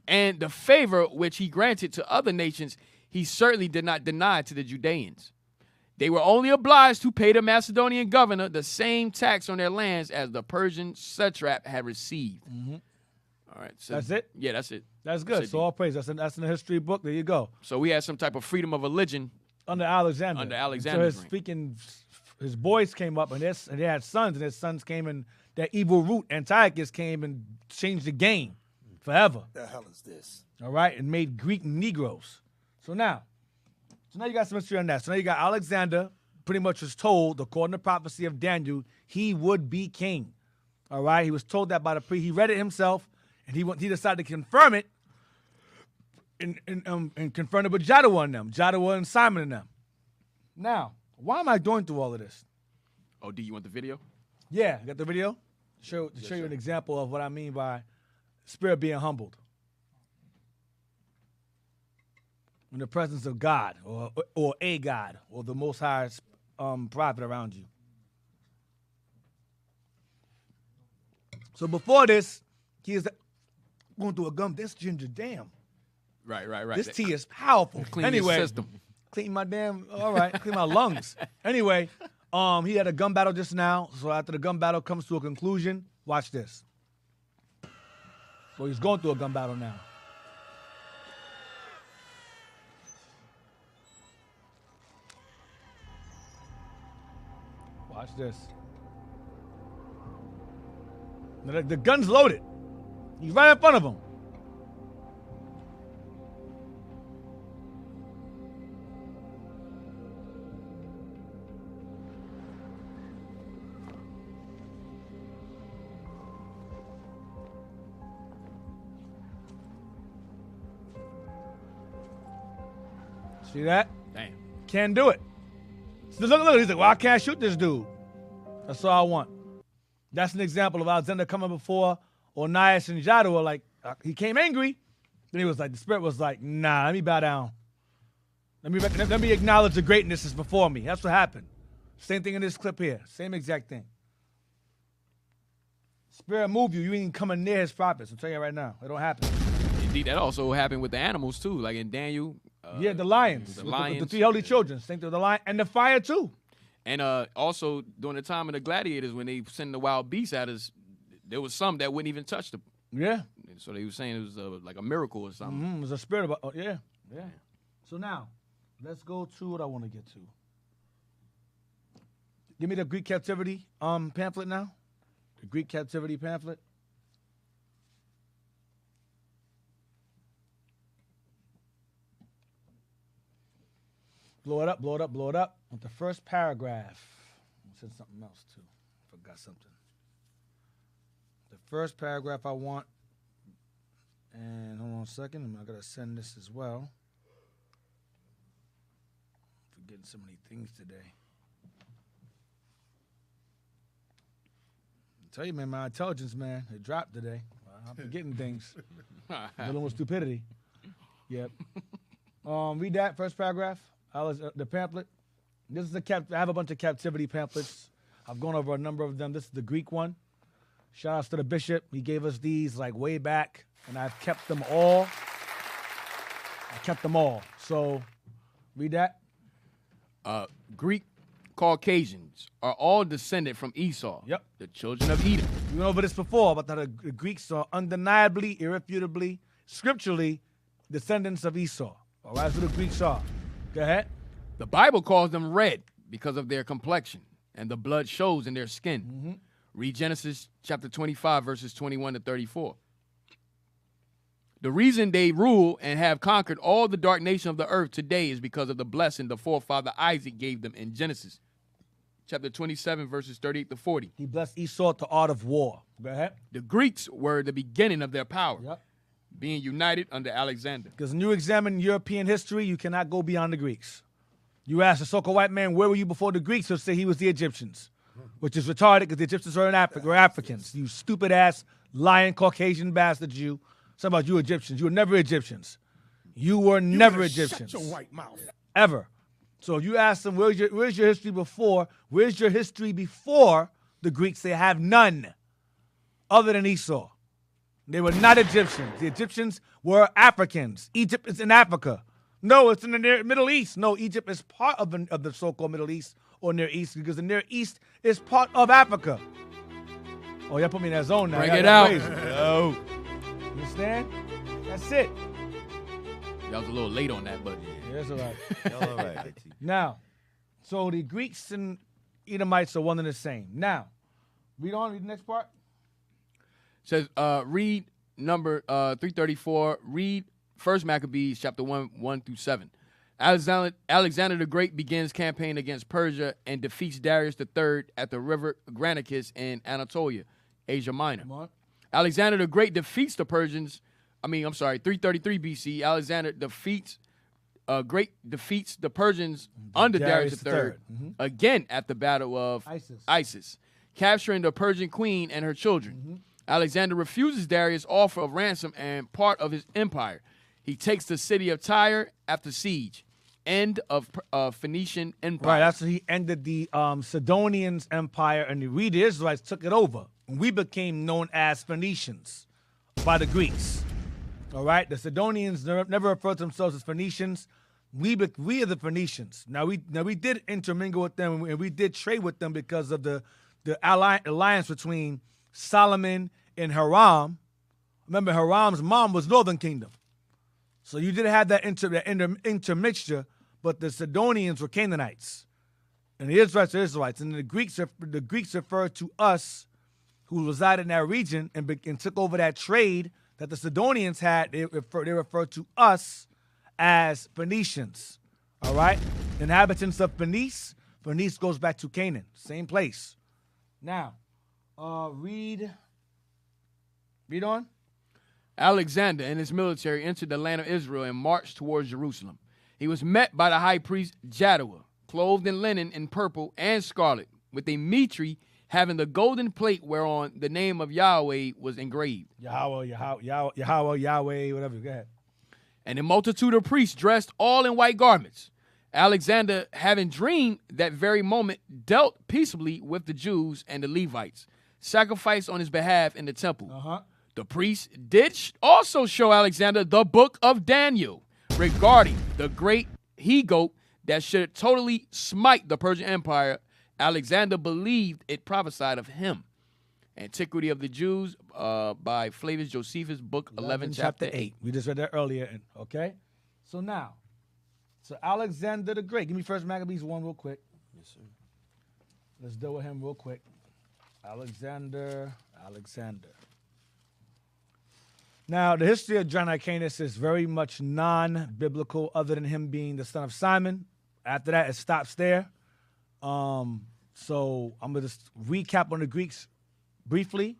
And the favor which he granted to other nations, he certainly did not deny to the Judeans. They were only obliged to pay the Macedonian governor the same tax on their lands as the Persian satrap had received. Mm-hmm. All right. So, that's it? Yeah, that's it. That's good. So all praise. That's in the history book. There you go. So we had some type of freedom of religion. Under Alexander. So his boys came up, and they had sons, and their sons came, and that evil root, Antiochus, came and changed the game forever. The hell is this? All right, and made Greek Negroes. So now you got some history on that. So now you got Alexander pretty much was told, according to prophecy of Daniel, he would be king. All right, he was told that by the priest. He read it himself, and he decided to confirm it and confirm it with Jadawa and them, Jadawa and Simon and them. Now, why am I going through all of this? Oh, do you want the video? Yeah, got the video? To show you an example of what I mean by spirit being humbled. In the presence of God or a God or the Most High prophet around you. So before this, he is going through a gum. This ginger, damn. Right. This tea is powerful. Clean your system. Clean my damn, all right, clean my lungs. Anyway, he had a gun battle just now. So after the gun battle comes to a conclusion, watch this. Well, he's going through a gun battle now. Watch this. Now, the gun's loaded. He's right in front of him. See that? Damn. Can't do it. So look. He's like, well, I can't shoot this dude. That's all I want. That's an example of Alexander coming before Onias and Jadawa. Like, he came angry. Then he was like, the spirit was like, nah, let me bow down. Let me acknowledge the greatness is before me. That's what happened. Same thing in this clip here. Same exact thing. Spirit move you. You ain't coming near his prophets. I'll tell you right now. It don't happen. Indeed, that also happened with the animals too. Like in Daniel. Yeah, the lions. The three holy children. Same thing with the lion and the fire too. And also during the time of the gladiators, when they sent the wild beasts at us, there was some that wouldn't even touch them. Yeah. So they were saying it was like a miracle or something. Mm-hmm. It was a spirit of yeah. So now, let's go to what I want to get to. Give me the Greek captivity pamphlet now. The Greek captivity pamphlet. Blow it up, blow it up, blow it up. With the first paragraph. I said something else too. Forgot something. The first paragraph I want, and hold on a second, I gotta send this as well. Forgetting so many things today. I tell you, man, my intelligence, man, it dropped today. I'm forgetting things. Dealing with stupidity. Yep. Read that first paragraph. The pamphlet. This is I have a bunch of captivity pamphlets. I've gone over a number of them. This is the Greek one. Shout outs to the bishop. He gave us these like way back, and I've kept them all. So, read that. Greek Caucasians are all descended from Esau. Yep. The children of Edom. We went over this before about how the Greeks are undeniably, irrefutably, scripturally descendants of Esau. All right, that's what the Greeks are. Go ahead. The Bible calls them red because of their complexion, and the blood shows in their skin. Mm-hmm. Read Genesis chapter 25, verses 21 to 34. The reason they rule and have conquered all the dark nation of the earth today is because of the blessing the forefather Isaac gave them in Genesis chapter 27, verses 38 to 40. He blessed Esau with the art of war. Go ahead. The Greeks were the beginning of their power, Yep. being united under Alexander. Because when you examine European history, you cannot go beyond the Greeks. You ask a so-called white man, where were you before the Greeks? He'll say he was the Egyptians, which is retarded because the Egyptians were Africans. You stupid-ass, lying Caucasian bastard you. Something about you Egyptians. You were never Egyptians. You were never Egyptians. Shut your white mouth. Ever. So if you ask them, where's your history before? Where's your history before the Greeks? They have none other than Esau. They were not Egyptians. The Egyptians were Africans. Egypt is in Africa. No, it's in the Middle East. No, Egypt is part of the so-called Middle East or Near East because the Near East is part of Africa. Oh, y'all put me in that zone now. Bring Y'all it out. crazy. You understand? That's it. That was a little late on that, but Yeah, that's all right. Y'all all right, IT. Now, so the Greeks and Edomites are one and the same. Now, read the next part. says, read number 334, read 1 Maccabees chapter 1 through 7. Alexander the Great begins campaign against Persia and defeats Darius III at the river Granicus in Anatolia, Asia Minor. Come on. Alexander the Great defeats the Persians. 333 BC. Alexander defeats the Persians under Darius III Mm-hmm. again at the Battle of Isis, capturing the Persian queen and her children. Mm-hmm. Alexander refuses Darius' offer of ransom and part of his empire. He takes the city of Tyre after siege. End of Phoenician Empire. Right, that's when he ended the Sidonians' empire, and the Israelites took it over. And we became known as Phoenicians by the Greeks. All right, the Sidonians never referred to themselves as Phoenicians. We are the Phoenicians. Now we did intermingle with them, and we did trade with them because of the alliance between Solomon and Hiram. Remember, Hiram's mom was Northern Kingdom. So you did have that intermixture, but the Sidonians were Canaanites, and the Israelites are Israelites. And the Greeks refer to us, who resided in that region and took over that trade that the Sidonians had. They refer to us as Phoenicians. All right, inhabitants of Phoenice. Phoenice goes back to Canaan, same place. Now, read on. Alexander and his military entered the land of Israel and marched towards Jerusalem. He was met by the high priest Jadawa, clothed in linen and purple and scarlet, with a mitre having the golden plate whereon the name of Yahweh was engraved. Yahweh, whatever. Go ahead. And a multitude of priests dressed all in white garments. Alexander, having dreamed that very moment, dealt peaceably with the Jews and the Levites, sacrificed on his behalf in the temple. Uh-huh. The priests did also show Alexander the book of Daniel regarding the great he-goat that should totally smite the Persian Empire. Alexander believed it prophesied of him. Antiquity of the Jews by Flavius Josephus, book 11 chapter 8. We just read that earlier. Okay? So now, Alexander the Great. Give me 1 Maccabees 1 real quick. Yes, sir. Let's deal with him real quick. Alexander. Now, the history of John Hyrcanus is very much non-biblical, other than him being the son of Simon, After that, it stops there. So I'm going to just recap on the Greeks briefly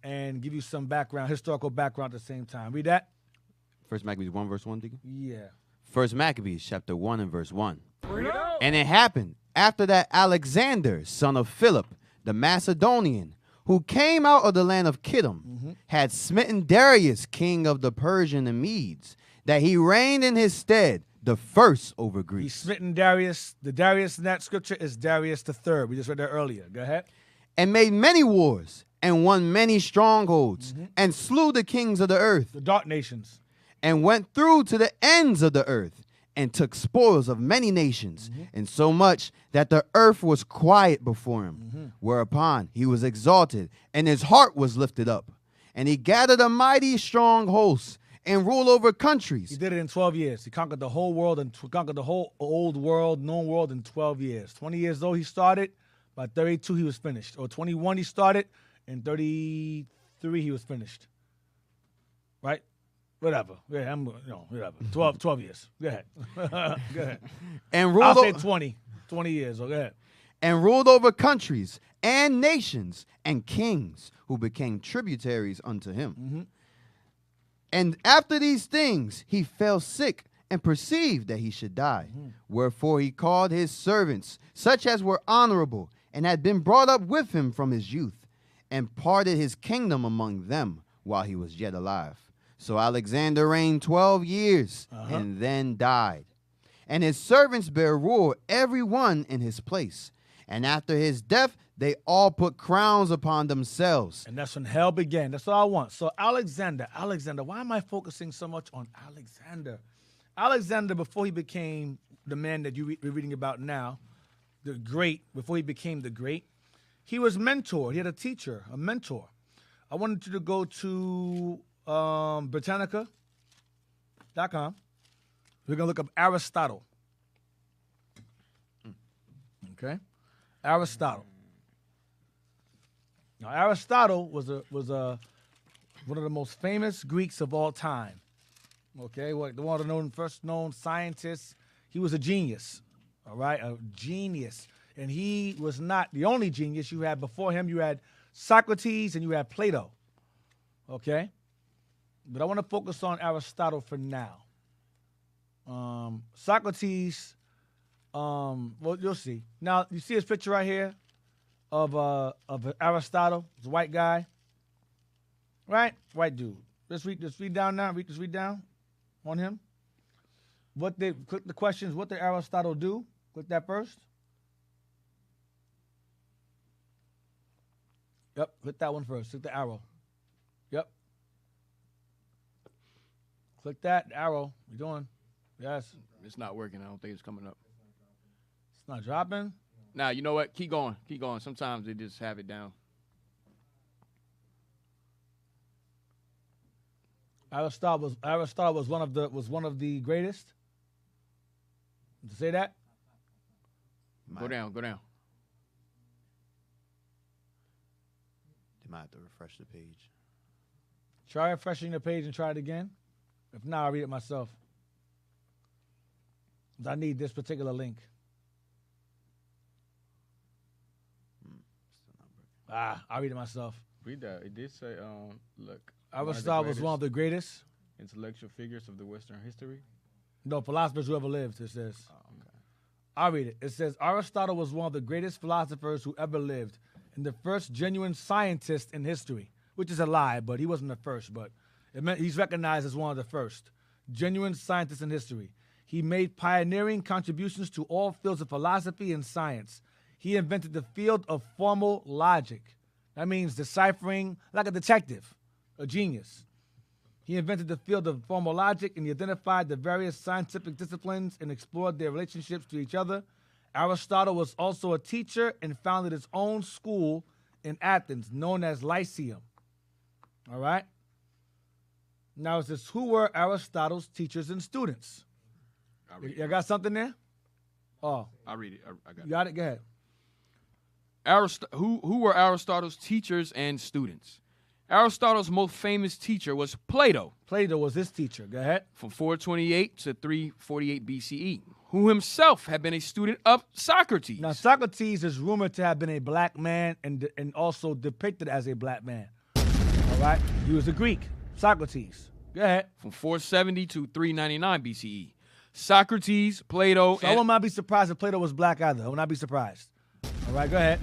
and give you some background, historical background at the same time. Read that? First Maccabees 1, verse 1, Deacon? Yeah. First Maccabees, chapter 1 and verse 1. And it happened after that Alexander, son of Philip, the Macedonian, who came out of the land of Kittim, had smitten Darius, king of the Persian and Medes, that he reigned in his stead, the first over He's Greece. smitten Darius. The Darius in that scripture is Darius III. We just read that earlier. Go ahead. And made many wars, and won many strongholds, and slew the kings of the earth, The dark nations. and went through to the ends of the earth, and took spoils of many nations, and so much that the earth was quiet before him, whereupon he was exalted, and his heart was lifted up. And he gathered a mighty strong host, and ruled over He countries. did it in 12 years. He conquered the whole world and conquered the whole old world, known world in 12 years. 20 years old he started. By 32 he was finished. Or 21 he started. And 33 he was finished. Right? Whatever. Yeah, whatever. 12 years. Go ahead. Go ahead. And I'll ruled, say o- 20 years. So go ahead. and ruled over countries and nations and kings who became tributaries unto him. And after these things, he fell sick and perceived that he should die. Wherefore he called his servants, such as were honorable, and had been brought up with him from his youth, and parted his kingdom among them while he was yet alive. So Alexander reigned 12 years, and then died. And his servants bare rule, every one in his place. And after his death, they all put crowns upon themselves. And that's when hell began. That's all I want. So Alexander, why am I focusing so much on Alexander? Alexander, before he became the man that you're reading about now, the great, before he became the great, he was mentored. He had a teacher, a mentor. I wanted you to go to Britannica.com. We're going to look up Aristotle. Okay? Aristotle. Now, Aristotle was one of the most famous Greeks of all time. Okay, one of the first known scientists. He was a genius. All right, a genius, and he was not the only genius. You had before him. You had Socrates and you had Plato. Okay, but I want to focus on Aristotle for now. Socrates. Well, you'll see. Now, you see his picture right here of Aristotle. It's a white guy, right? White dude. Let's read down now. Just read down on him. Click the questions. What did Aristotle do? Click that first. Yep. Click that one first. Click the arrow. Yep. Click that arrow. You doing? Yes. It's not working. I don't think it's coming up. It's not dropping. Now, you know what? Keep going. Keep going. Sometimes they just have it down. Aristotle was one of the greatest. Did you say that? Go down. They might have to refresh the page. Try refreshing the page and try it again. If not, I'll read it myself. I need this particular link. I'll read it myself. Read that. It did say, look. Aristotle was one of the greatest. Intellectual figures of the Western history. No, philosophers who ever lived, it says. Oh, okay. I'll read it. It says, Aristotle was one of the greatest philosophers who ever lived and the first genuine scientist in history, which is a lie, but he wasn't the first, but it meant he's recognized as one of the first genuine scientists in history. He made pioneering contributions to all fields of philosophy and science. He invented the field of formal logic. That means deciphering like a detective, a genius. He invented the field of formal logic, and he identified the various scientific disciplines and explored their relationships to each other. Aristotle was also a teacher and founded his own school in Athens, known as Lyceum. All right? Now it says, who were Aristotle's teachers and students? You got something there? Oh. I'll read it. I got You got it? Go ahead. Who were Aristotle's teachers and students? Aristotle's most famous teacher was Plato, Plato was his teacher. Go ahead. from 428 to 348 BCE, who himself had been a student of Socrates. Now, Socrates is rumored to have been a black man and also depicted as a black man. All right? He was a Greek. Socrates. Go ahead. From 470 to 399 BCE. Socrates, Plato, So I will not be surprised if Plato was black either. I will not be surprised. All right, go ahead.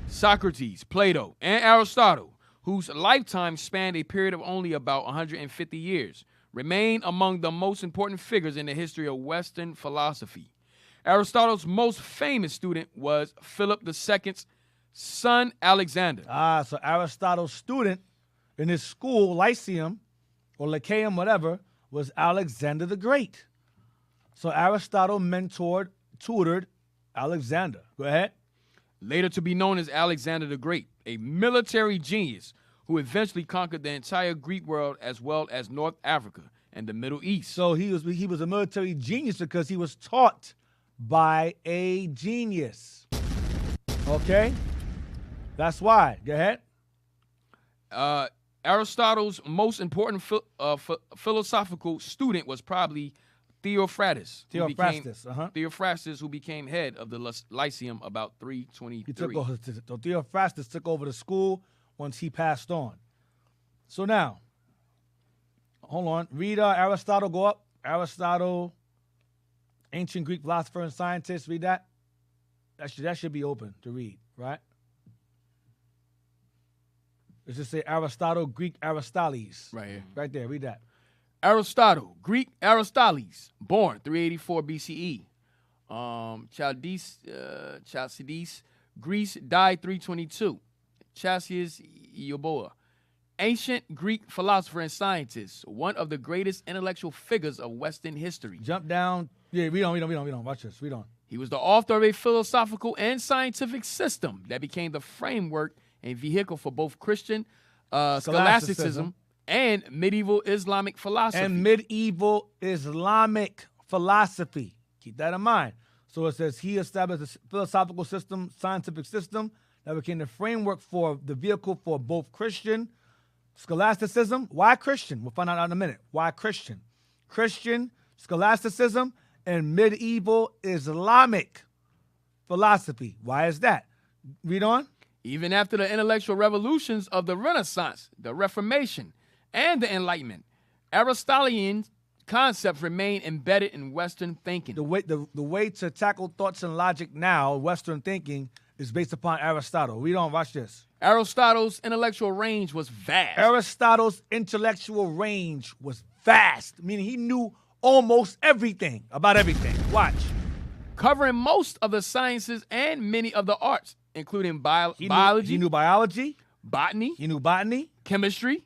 Socrates, Plato, and Aristotle, whose lifetime spanned a period of only about 150 years, remain among the most important figures in the history of Western philosophy. Aristotle's most famous student was Philip II's son, Alexander. So Aristotle's student in his school, Lyceum, or Lyceum, whatever, was Alexander the Great. So Aristotle tutored Alexander. Go ahead. Later to be known as Alexander the Great, a military genius who eventually conquered the entire Greek world as well as North Africa and the Middle East. So he was a military genius because he was taught by a genius. Okay? That's why. Go ahead. Aristotle's most important philosophical student was probably Theophrastus. Theophrastus, who became head of the Lyceum about 323. So Theophrastus took over the school once he passed on. So now, hold on. Read Aristotle. Go up. Aristotle, ancient Greek philosopher and scientist. Read that. That should be open to read, right? Let's just say Aristotle, Greek Aristoteles. Right here. Right there. Read that. Aristotle, Greek Aristoteles, born 384 BCE. Chalcides, Greece, died 322. Cassius Ioboa, ancient Greek philosopher and scientist, one of the greatest intellectual figures of Western history. Jump down. Yeah, read on. Watch this. Read on. He was the author of a philosophical and scientific system that became the framework and vehicle for both Christian scholasticism and medieval Islamic philosophy. Keep that in mind. So it says he established a philosophical system, scientific system that became the framework for the vehicle for both Christian scholasticism. Why Christian? We'll find out in a minute. Why Christian? Christian scholasticism and medieval Islamic philosophy. Why is that? Read on. Even after the intellectual revolutions of the Renaissance, the Reformation, and the Enlightenment, Aristotelian concepts remain embedded in Western thinking. The way to tackle thoughts and logic now, Western thinking, is based upon Aristotle. Read on, watch this. Aristotle's intellectual range was vast. Meaning he knew almost everything about everything. Watch. Covering most of the sciences and many of the arts, including biology. He knew biology. Botany. He knew botany. Chemistry,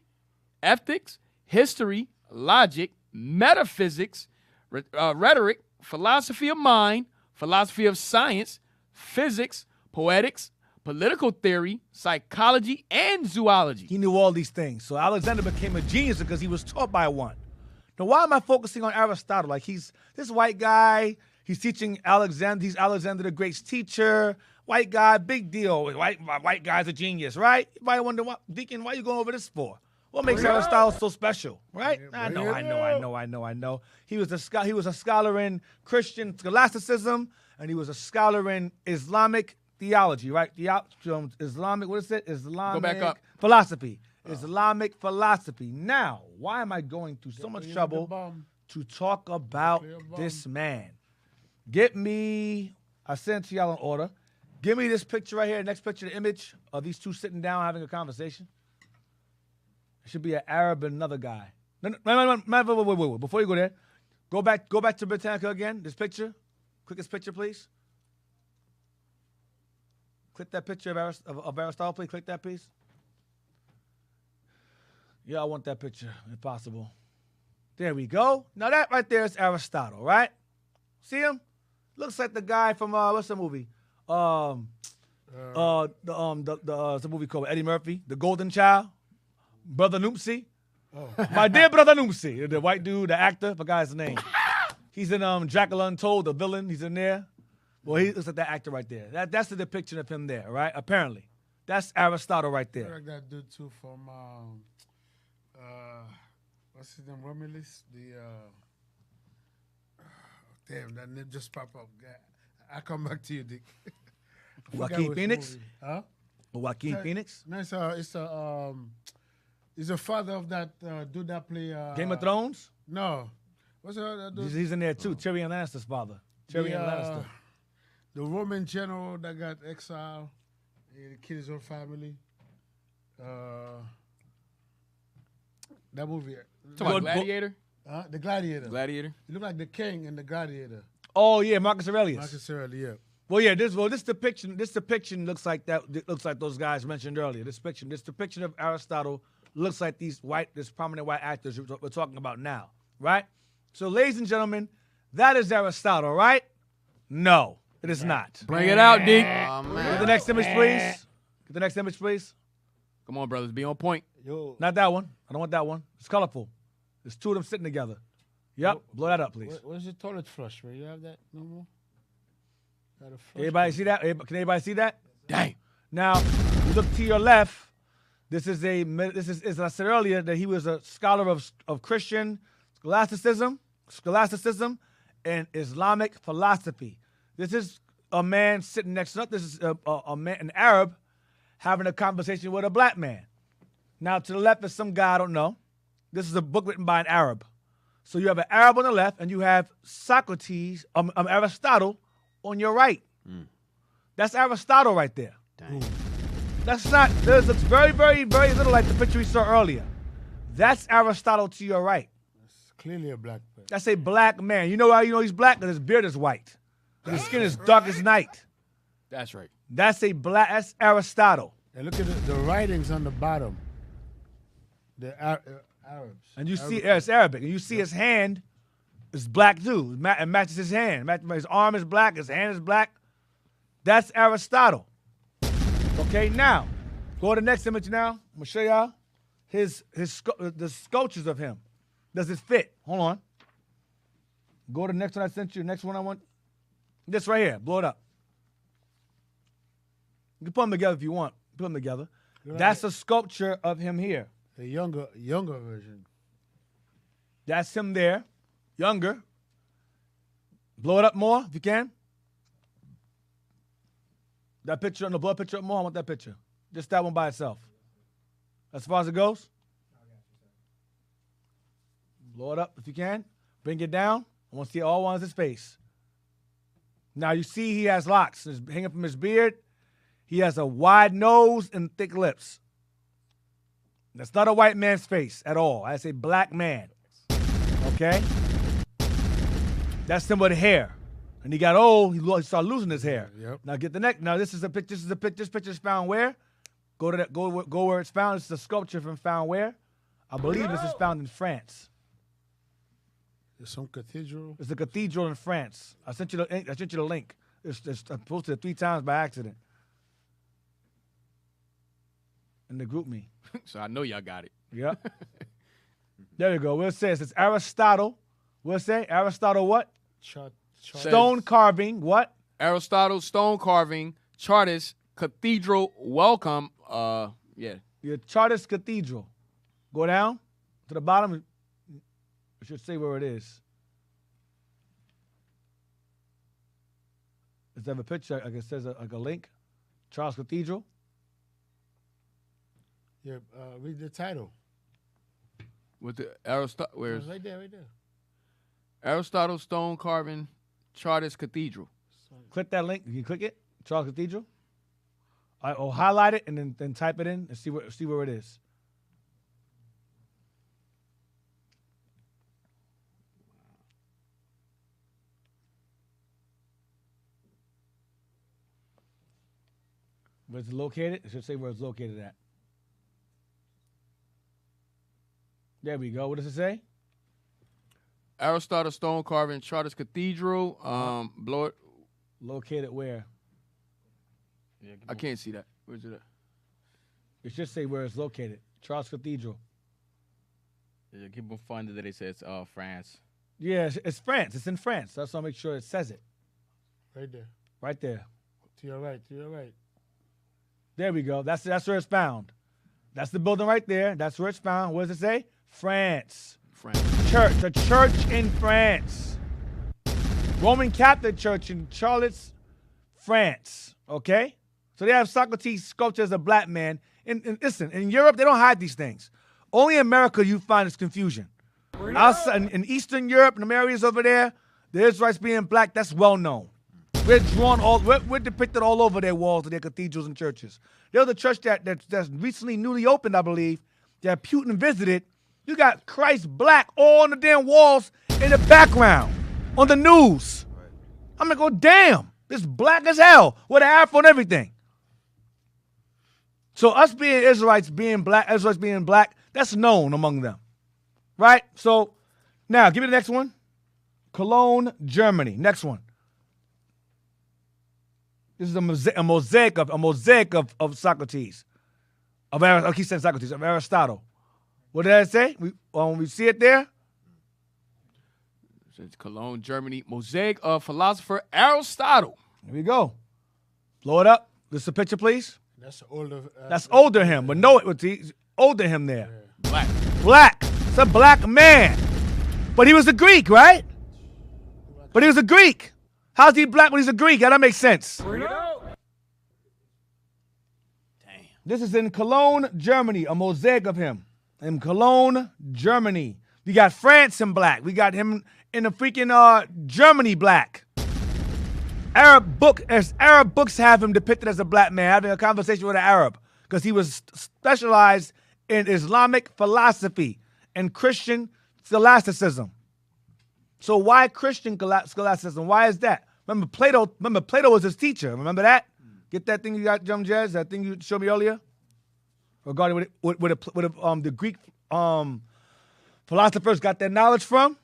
ethics, history, logic, metaphysics, rhetoric, philosophy of mind, philosophy of science, physics, poetics, political theory, psychology, and zoology. He knew all these things. So Alexander became a genius because he was taught by one. Now, why am I focusing on Aristotle? Like, he's this white guy. He's teaching Alexander. He's Alexander the Great's teacher. White guy, big deal. White guy's a genius, right? You might wonder, Deacon, why are you going over this for? What makes Aristotle so special, right? I know. He was a scholar in Christian scholasticism, and he was a scholar in Islamic theology, right? Islamic, what is it? Islamic. Go back up. Philosophy. Islamic philosophy. Now, why am I going through so much trouble to talk about this man? I sent it to y'all in order. Give me this picture right here, next picture, the image of these two sitting down having a conversation. It should be an Arab and another guy. No, wait. Before you go there, go back to Britannica again. This picture. Quickest picture, please. Click that picture of Aristotle, please. Click that, please. Yeah, I want that picture, if possible. There we go. Now that right there is Aristotle, right? See him? Looks like the guy from what's the movie? It's a movie called Eddie Murphy, The Golden Child, Brother Noopsy. Oh. My dear Brother Noopsy, the white dude, the actor, I forgot his name. He's in Dracula Untold, the villain. He's in there. Well, he looks like that actor right there. That's the depiction of him there, right? Apparently. That's Aristotle right I there. like that dude too from what's his name? Romulus. Damn, that name just popped up. I come back to you, Dick. I forgot Joaquin which Phoenix? movie. Huh? Joaquin Yeah. Phoenix? No, he's the father of that dude that play Game of Thrones? No, what's that dude? He's in there too. Tyrion Lannister's father. Tyrion Lannister. The Roman general that got exiled, he killed his own family. That movie. Talking about Gladiator? The Gladiator. Gladiator? He looked like the king in the Gladiator. Oh yeah, Marcus Aurelius. Marcus Aurelius, yeah. Well, yeah, this depiction looks like that. Looks like those guys mentioned earlier. This depiction of Aristotle looks like this prominent white actors we're talking about now, right? So, ladies and gentlemen, that is Aristotle, right? No, it is not. Bring it out, Deke. Oh, Get man. the next image, please. Get the next image, please. Come on, brothers. Be on point. Yo, Not that one. I don't want that one. It's colorful. There's two of them sitting together. Yep. Blow that up, please. where's your toilet flush? Where you have that no more? Got a flush? Everybody see that? Can anybody see that? Dang. Now, you look to your left. This is as I said earlier, that he was a scholar of Christian scholasticism, and Islamic philosophy. This is a man sitting next to us. This is a man, an Arab, having a conversation with a black man. Now, to the left is some guy I don't know. This is a book written by an Arab. So you have an Arab on the left, and you have Aristotle on your right. That's Aristotle right there. Dang. That's not. This looks very, very, very little like the picture we saw earlier. That's Aristotle to your right. It's clearly a black person. That's a black man. You know how you know he's black? Because his beard is white. His skin is dark as night. That's right. That's Aristotle. And look at the writings on the bottom. The Arabs. And you see, it's Arabic. And you see his hand is black too. It matches his hand. His arm is black. His hand is black. That's Aristotle. Okay, now go to the next image. Now I'm gonna show y'all the sculptures of him. Does it fit? Hold on. Go to the next one I sent you. Next one I want. This right here. Blow it up. You can put them together if you want. Put them together. That's a sculpture of him here. The younger version. That's him there, younger. Blow it up more if you can. That picture, no, blow a picture up more. I want that picture. Just that one by itself. As far as it goes. Blow it up if you can. Bring it down. I want to see all ones his face. Now you see he has locks hanging from his beard. He has a wide nose and thick lips. That's not a white man's face at all. That's a black man. Okay? That's him with hair. And he got old, he started losing his hair. Yep. Now get the next. Now this is a picture. This picture is found where? Go to that. Go where it's found. This is a sculpture from found where? I believe this is found in France. There's some cathedral. It's a cathedral in France. I sent you the link. I posted it 3 times by accident. In the group me. So I know y'all got it. Yep. There you go. We'll say it's Aristotle. We'll say Aristotle what? Stone carving, what? Aristotle, stone carving, Chartist, cathedral, welcome. Yeah. Your Chartist Cathedral. Go down to the bottom. It should say where it is. Does it have a picture? Like it says like a link? Charles Cathedral. Yeah, read the title. With the Aristotle, where's Right there, right there. Aristotle, stone carving, Chartist cathedral. Click that link. You can click it. Charles Cathedral. Or highlight it and then type it in and see where it is. Where it's located? It should say where it's located at. There we go. What does it say? Aristotle, stone carving, Chartist cathedral. Blow it. Located where? I can't see that. Where's it at? It should say where it's located. Charles Cathedral. Yeah, keep on finding that it says France. Yeah, it's France. It's in France. That's why I make sure it says it. Right there. Right there. To your right, to your right. There we go. That's where it's found. That's the building right there. That's where it's found. What does it say? France. Church. The church in France. Roman Catholic Church in Charlotte, France. Okay? So they have Socrates sculptured as a black man. And listen, in Europe, they don't hide these things. Only in America you find this confusion. Outside, in Eastern Europe and the areas over there, the Israelites being black, that's well known. We're depicted all over their walls of their cathedrals and churches. There's a church that's recently newly opened, I believe, that Putin visited. You got Christ black all on the damn walls in the background on the news. I'm gonna go, damn, it's black as hell with an afro and everything. So us being Israelites being black, that's known among them, right? So now give me the next one. Cologne, Germany. Next one. This is a mosaic of Socrates, of Aristotle. What did I say? We see it there. It's Cologne, Germany. Mosaic of philosopher Aristotle. Here we go. Blow it up. This is a picture, please. That's older. That's older him, but no, it's older him there. Black. Black. It's a black man. But he was a Greek, right? But he was a Greek. How's he black when he's a Greek? That makes sense. Damn. This is in Cologne, Germany, a mosaic of him. In Cologne, Germany. We got France in black. We got him in the freaking Germany black. Arab books have him depicted as a black man having a conversation with an Arab because he was specialized in Islamic philosophy and Christian scholasticism. So why Christian scholasticism? Why is that? Remember Plato was his teacher. Remember that? Get that thing you got, Jazz? That thing you showed me earlier? Regarding where the Greek philosophers got their knowledge from?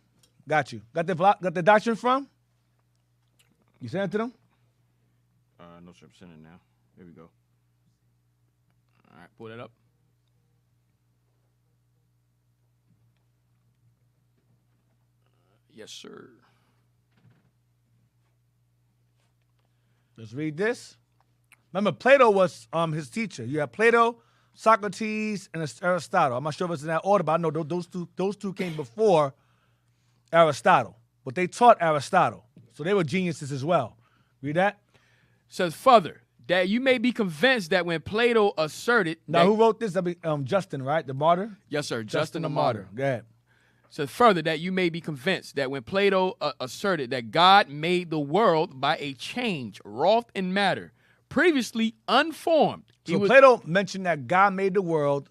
Got you. Got the doctrine from? You sent it to them? No, sir. I'm sending it now. Here we go. All right, pull that up. Yes, sir. Let's read this. Remember, Plato was his teacher. You have Plato, Socrates, and Aristotle. I'm not sure if it's in that order, but I know those two came before Aristotle. But they taught Aristotle. So they were geniuses as well. Read that. Says further, that you may be convinced that when Plato asserted... Now, who wrote this? Justin, right? The martyr? Yes, sir. Justin the martyr. Go ahead. Says further, that you may be convinced that when Plato asserted that God made the world by a change wrought in matter, previously unformed. Plato mentioned that God made the world,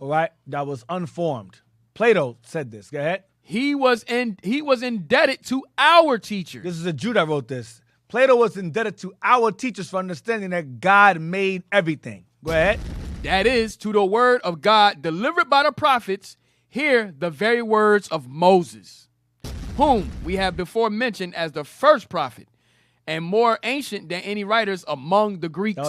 all right, that was unformed. Plato said this. Go ahead. He was indebted to our teachers. This is a Jew that wrote this. Plato was indebted to our teachers for understanding that God made everything. Go ahead. That is, to the word of God delivered by the prophets, here the very words of Moses, whom we have before mentioned as the first prophet, and more ancient than any writers among the Greeks. That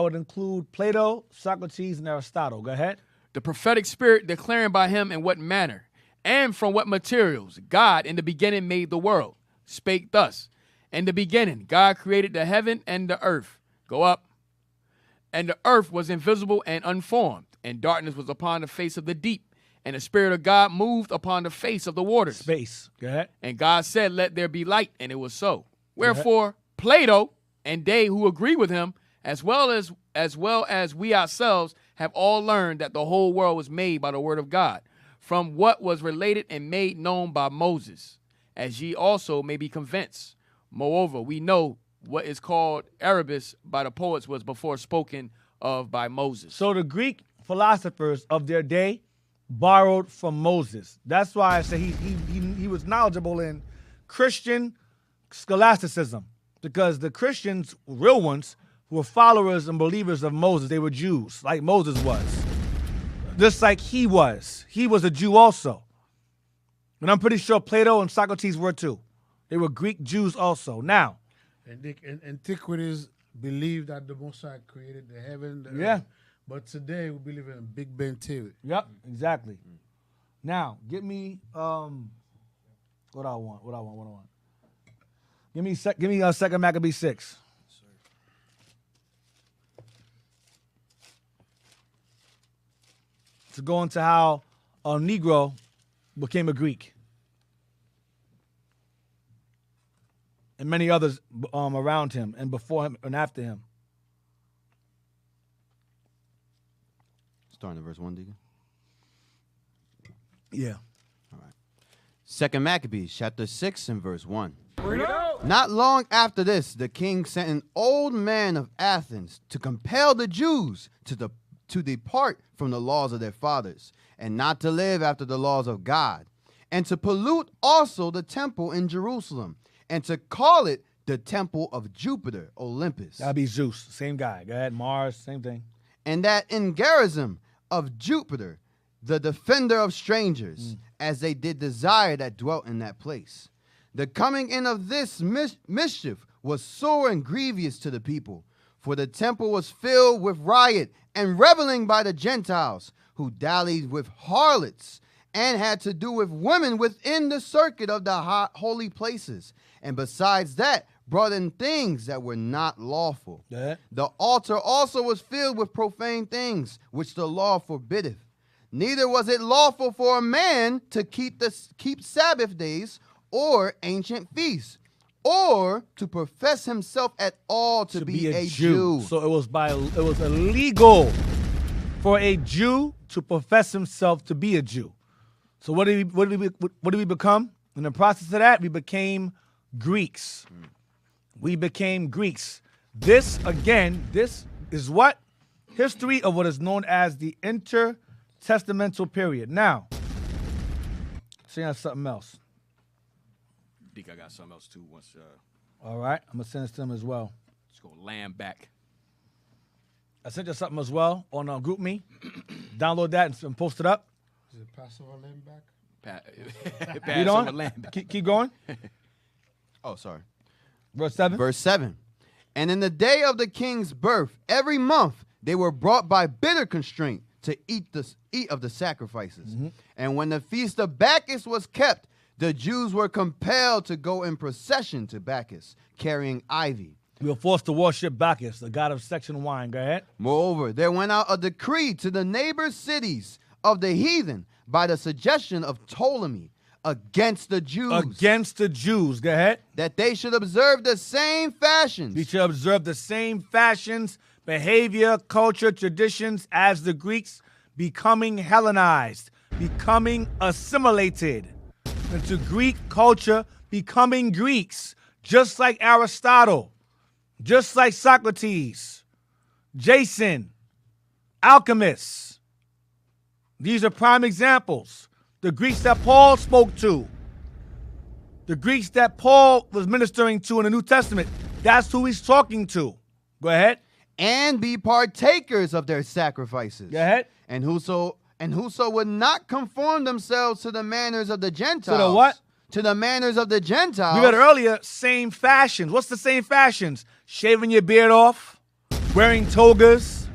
would include Plato, Socrates, and Aristotle. Go ahead. The prophetic spirit declaring by him in what manner and from what materials God in the beginning made the world, spake thus. In the beginning, God created the heaven and the earth. Go up. And the earth was invisible and unformed, and darkness was upon the face of the deep, and the Spirit of God moved upon the face of the waters. Space. Go ahead. And God said, let there be light, and it was so. Wherefore, Plato and they who agree with him, as well as we ourselves, have all learned that the whole world was made by the word of God, from what was related and made known by Moses, as ye also may be convinced. Moreover, we know what is called Erebus by the poets was before spoken of by Moses. So the Greek philosophers of their day borrowed from Moses. That's why I say he was knowledgeable in Christian scholasticism, because the Christians, real ones, were followers and believers of Moses. They were Jews, like Moses was. Just like he was. He was a Jew also. And I'm pretty sure Plato and Socrates were too. They were Greek Jews also. Now, and antiquities believed that the Most High created the heaven, the yeah. earth. But today we believe in a Big Bang theory. Yep, exactly. Now, get me what I want. Give me 2 Maccabees 6. to go into how a Negro became a Greek. And many others around him and before him and after him. Starting at verse 1, Deacon. Yeah. All right. 2 Maccabees, chapter 6 and verse 1. Not long after this, the king sent an old man of Athens to compel the Jews to depart from the laws of their fathers, and not to live after the laws of God, and to pollute also the temple in Jerusalem, and to call it the temple of Jupiter, Olympus. That'd be Zeus. Same guy. Go ahead. Mars, same thing. And that in Gerizim of Jupiter, the defender of strangers, as they did desire that dwelt in that place. The coming in of this mischief was sore and grievous to the people, for the temple was filled with riot and reveling by the Gentiles, who dallied with harlots and had to do with women within the circuit of the holy places, and besides that, brought in things that were not lawful. Yeah. The altar also was filled with profane things, which the law forbiddeth. Neither was it lawful for a man to keep Sabbath days or ancient feasts, or to profess himself at all to be a Jew. So it was illegal for a Jew to profess himself to be a Jew. So what did we become? In the process of that, we became Greeks. We became Greeks. This is what? History of what is known as the intertestamental period. Now, see on something else. I think I got something else too. Once All right, I'm gonna send this to them as well. let's go land back. I sent you something as well on GroupMe. Download that and post it up. Is it Passover lamb back? Read Passover on. land back. Keep going. Oh, sorry. Verse 7. Verse 7. And in the day of the king's birth, every month they were brought by bitter constraint to eat of the sacrifices. And when the feast of Bacchus was kept, the Jews were compelled to go in procession to Bacchus, carrying ivy. We were forced to worship Bacchus, the god of sex and wine. Go ahead. Moreover, there went out a decree to the neighbor cities of the heathen by the suggestion of Ptolemy against the Jews. Against the Jews. Go ahead. That they should observe the same fashions. We should observe the same fashions, behavior, culture, traditions as the Greeks, becoming Hellenized, becoming assimilated into Greek culture, becoming Greeks, just like Aristotle, just like Socrates, Jason, alchemists. These are prime examples. The Greeks that Paul spoke to, the Greeks that Paul was ministering to in the New Testament, that's who he's talking to. Go ahead. And be partakers of their sacrifices. Go ahead. And whoso would not conform themselves to the manners of the Gentiles. To the what? To the manners of the Gentiles. We read earlier, same fashions. What's the same fashions? Shaving your beard off, wearing togas,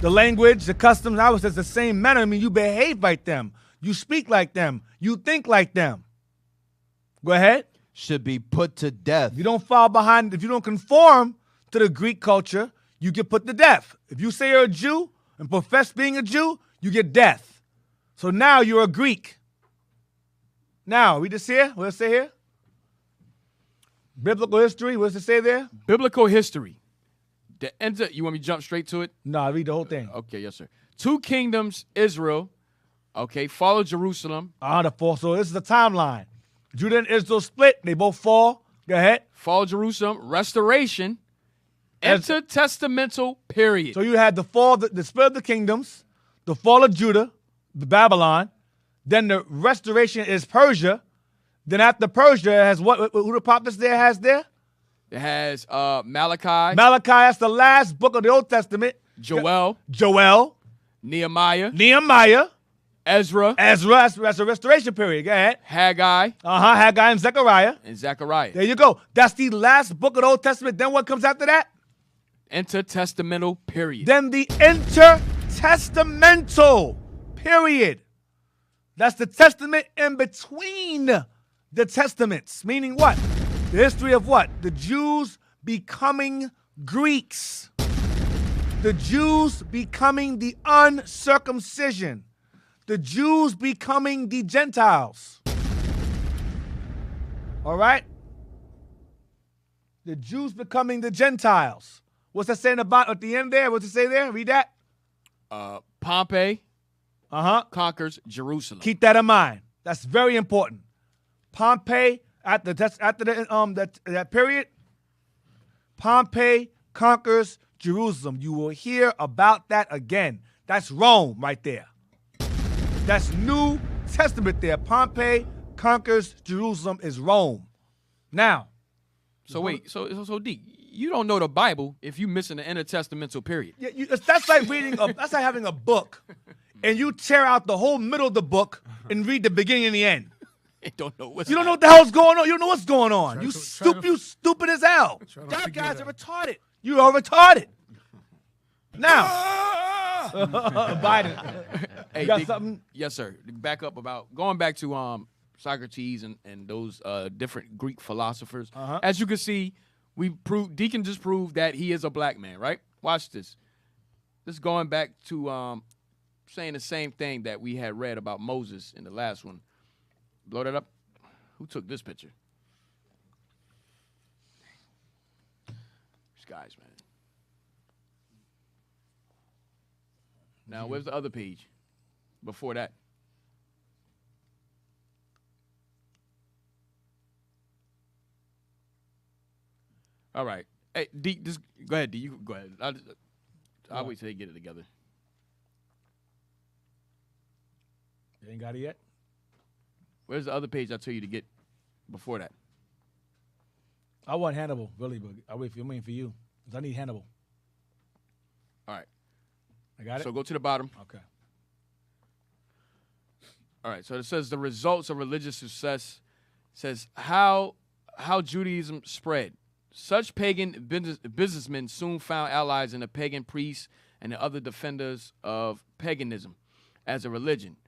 the language, the customs. I was just the same manner. I mean, you behave like them. You speak like them. You think like them. Go ahead. Should be put to death. If you don't fall behind, if you don't conform to the Greek culture, you get put to death. If you say you're a Jew and profess being a Jew, you get death. So now you're a Greek. Now, read this here. What does it say here? Biblical history. What does it say there? Biblical history. You want me to jump straight to it? No, read the whole thing. Okay, yes, sir. 2 kingdoms, Israel, okay, follow Jerusalem. So this is the timeline. Judah and Israel split. They both fall. Go ahead. Fall Jerusalem, restoration, intertestamental period. So you had the fall, the split of the kingdoms, the fall of Judah, the Babylon. Then the restoration is Persia. Then after Persia, it has what? Who the prophets there has there? It has Malachi. Malachi, that's the last book of the Old Testament. Joel. Nehemiah. Ezra. That's a restoration period. Go ahead. Haggai. Haggai and Zechariah. There you go. That's the last book of the Old Testament. Then what comes after that? Intertestamental period. Then the intertestamental period. That's the testament in between the testaments. Meaning what? The history of what? The Jews becoming Greeks. The Jews becoming the uncircumcision. The Jews becoming the Gentiles. All right? The Jews becoming the Gentiles. What's that saying about at the end there? What's it say there? Read that. Pompey Uh-huh. conquers Jerusalem. Keep that in mind. That's very important. Pompey, after that period, Pompey conquers Jerusalem. You will hear about that again. That's Rome right there. That's New Testament there. Pompey conquers Jerusalem is Rome. Now. So wait, so D, you don't know the Bible if you missing the intertestamental period. Yeah, that's like that's like having a book, and you tear out the whole middle of the book and read the beginning and the end. You don't know what's You don't know what the hell's going on. You don't know what's going on. You stupid as hell. That guys are retarded. You are retarded. Now, Biden. Hey, You got Dick, something? Yes, sir. Back up about going back to Socrates and those different Greek philosophers. Uh-huh. As you can see, Deacon just proved that he is a black man, right? Watch this. This is going back to saying the same thing that we had read about Moses in the last one. Blow that up. Who took this picture? These guys, man. Now, where's the other page before that? All right. Hey, D, just go ahead, D. You go ahead. I'll wait till they get it together. You ain't got it yet? Where's the other page I tell you to get before that? I want Hannibal, really, but I'm waiting for you. 'Cause I need Hannibal. All right. I got it? So go to the bottom. Okay. All right. So it says the results of religious success. It says how Judaism spread. Such pagan businessmen soon found allies in the pagan priests and the other defenders of paganism as a religion.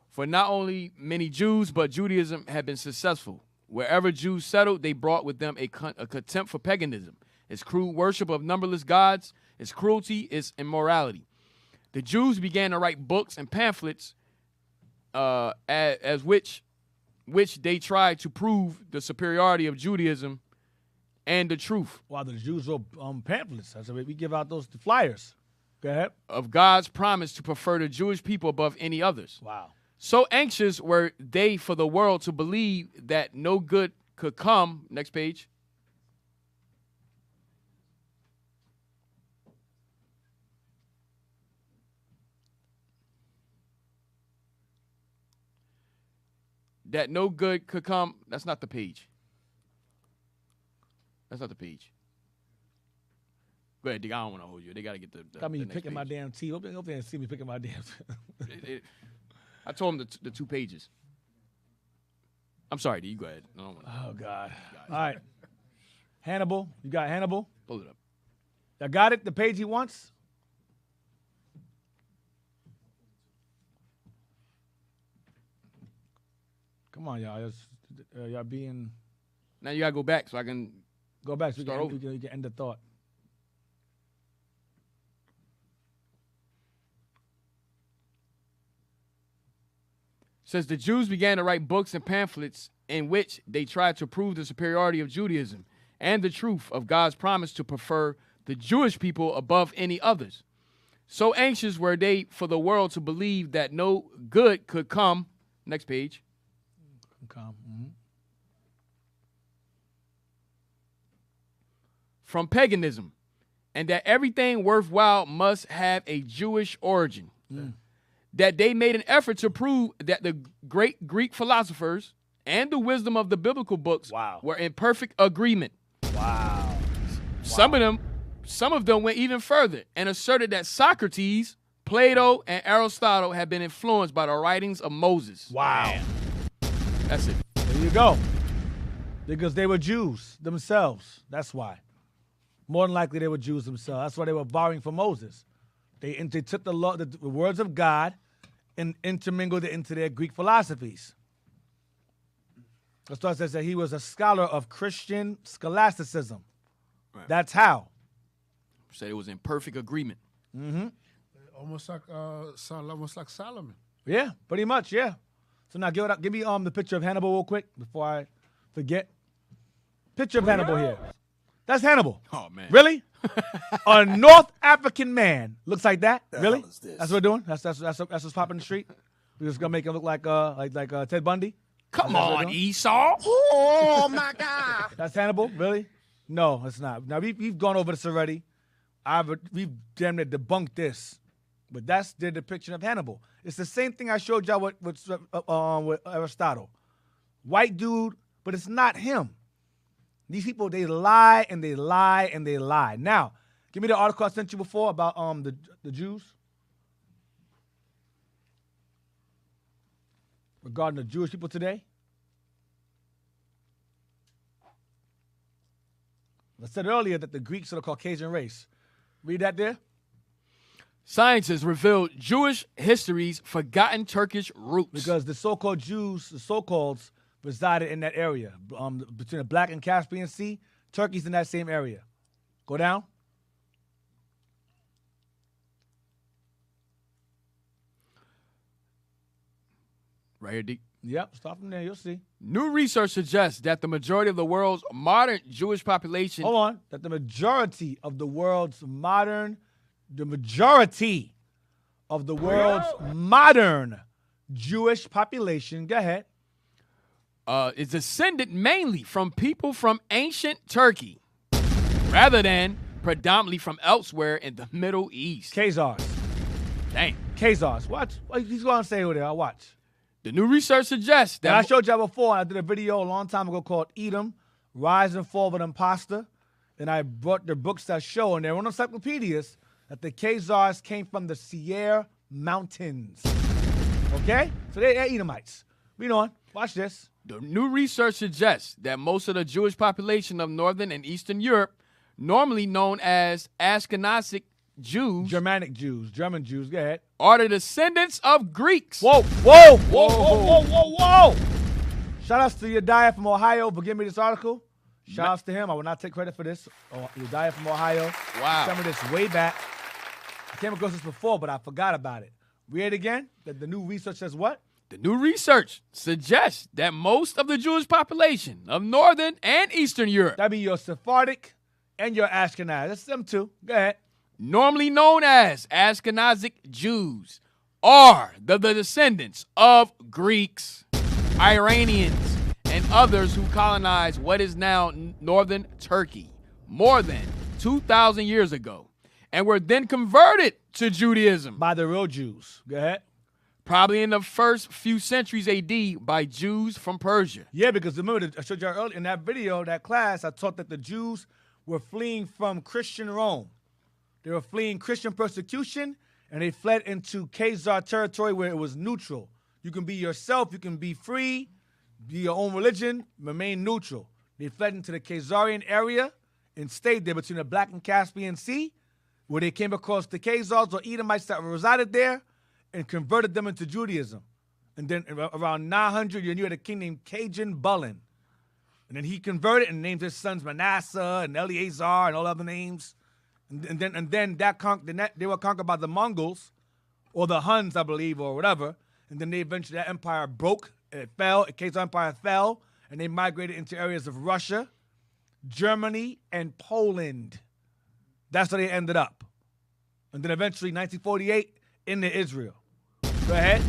For not only many Jews, but Judaism had been successful. Wherever Jews settled, they brought with them a contempt for paganism, its crude worship of numberless gods, its cruelty, its immorality. The Jews began to write books and pamphlets as which they tried to prove the superiority of Judaism and the truth Wow, the Jews wrote pamphlets. That's the way we give out those flyers. Go ahead. of God's promise to prefer the Jewish people above any others. Wow. So anxious were they for the world to believe that no good could come. Next page. That no good could come. That's not the page. That's not the page. Go ahead, Dick. I don't want to hold you. They got to get the Got me the next picking my page. damn tea. Hope they see me picking my damn I told him the 2 pages. I'm sorry, D. You go ahead. I don't wanna, Oh, God. All right. Hannibal. You got Hannibal? pull it up. I got it? The page he wants? Come on, y'all. Y'all being... Now you got to go back so I can. Go back so we Start over. can end the thought. Says the Jews began to write books and pamphlets in which they tried to prove the superiority of Judaism and the truth of God's promise to prefer the Jewish people above any others. So anxious were they for the world to believe that no good could come. Next page. From paganism, and that everything worthwhile must have a Jewish origin. That they made an effort to prove that the great Greek philosophers and the wisdom of the biblical books were in perfect agreement. Wow. Some of them went even further and asserted that Socrates, Plato, and Aristotle had been influenced by the writings of Moses. Wow. That's it. There you go. Because they were Jews themselves. That's why. More than likely, they were Jews themselves. That's why they were borrowing from Moses. They took the law, the words of God, and intermingled it into their Greek philosophies. That's why it says that he was a scholar of Christian scholasticism. Right. That's how. Said it was in perfect agreement. Mm-hmm. Almost like Solomon. Yeah, pretty much, yeah. So now give me the picture of Hannibal real quick before I forget. Picture of Hannibal here. That's Hannibal. Oh, man. Really? A North African man looks like that. Really? hell is this? That's what we're doing. That's what's popping in the street. We're just gonna make him look like Ted Bundy. Come That's what we're on, doing? Esau. Oh my God! That's Hannibal. Really? No, it's not. Now we've gone over this already. We've damn near debunked this, but that's the depiction of Hannibal. It's the same thing I showed y'all with Aristotle. White dude, but it's not him. These people, they lie and they lie and they lie. Now, give me the article I sent you before about the Jews. Regarding the Jewish people today. I said earlier that the Greeks are the Caucasian race. Read that there. Scientists revealed Jewish history's forgotten Turkish roots. Because the so-called Jews, the so-calleds, resided in that area. Between the Black and Caspian Sea, Turkey's in that same area. Go down. Right here, D. Yep, stop from there, you'll see. New research suggests that the majority of the world's modern Jewish population. Hold on. That the majority of the world's modern Jewish population, go ahead, is descended mainly from people from ancient Turkey, rather than predominantly from elsewhere in the Middle East. Khazars. Dang. Khazars. Watch. He's going to say over there. I'll watch. The new research suggests that. And I showed y'all before, I did a video a long time ago called Edom, Rise and Fall of an Imposter. And I brought the books that show, and they're on encyclopedias, that the Khazars came from the Sierra Mountains. Okay? So they're Edomites. Read on. Watch this. The new research suggests that most of the Jewish population of Northern and Eastern Europe, normally known as Ashkenazic Jews, German Jews. Go ahead. are the descendants of Greeks. Whoa. Shout outs to Jadawa from Ohio for giving me this article. Shout outs to him. I will not take credit for this. Jadawa from Ohio. Wow. Sent me this way back. I came across this before, but I forgot about it. Read it again. That the new research says what? The new research suggests that most of the Jewish population of Northern and Eastern Europe, That'd be your Sephardic and your Ashkenaz. That's them too. Go ahead. normally known as Ashkenazic Jews, are the descendants of Greeks, Iranians, and others who colonized what is now northern Turkey more than 2,000 years ago and were then converted to Judaism. By the real Jews. Go ahead. Probably in the first few centuries AD by Jews from Persia. Yeah, because remember, I showed you earlier in that video, that class, I taught that the Jews were fleeing from Christian Rome. They were fleeing Christian persecution, and they fled into Khazar territory where it was neutral. You can be yourself, you can be free, be your own religion, remain neutral. They fled into the Khazarian area and stayed there between the Black and Caspian Sea, where they came across the Khazars or Edomites that resided there and converted them into Judaism. And then around 900, you had a king named Cajun Bullen. And then he converted and named his sons Manasseh and Eleazar and all other names. And then they were conquered by the Mongols or the Huns, I believe, or whatever. And then they eventually, that empire broke. It fell. The Khazar Empire fell. And they migrated into areas of Russia, Germany, and Poland. That's where they ended up. And then eventually, 1948, into Israel. Go ahead.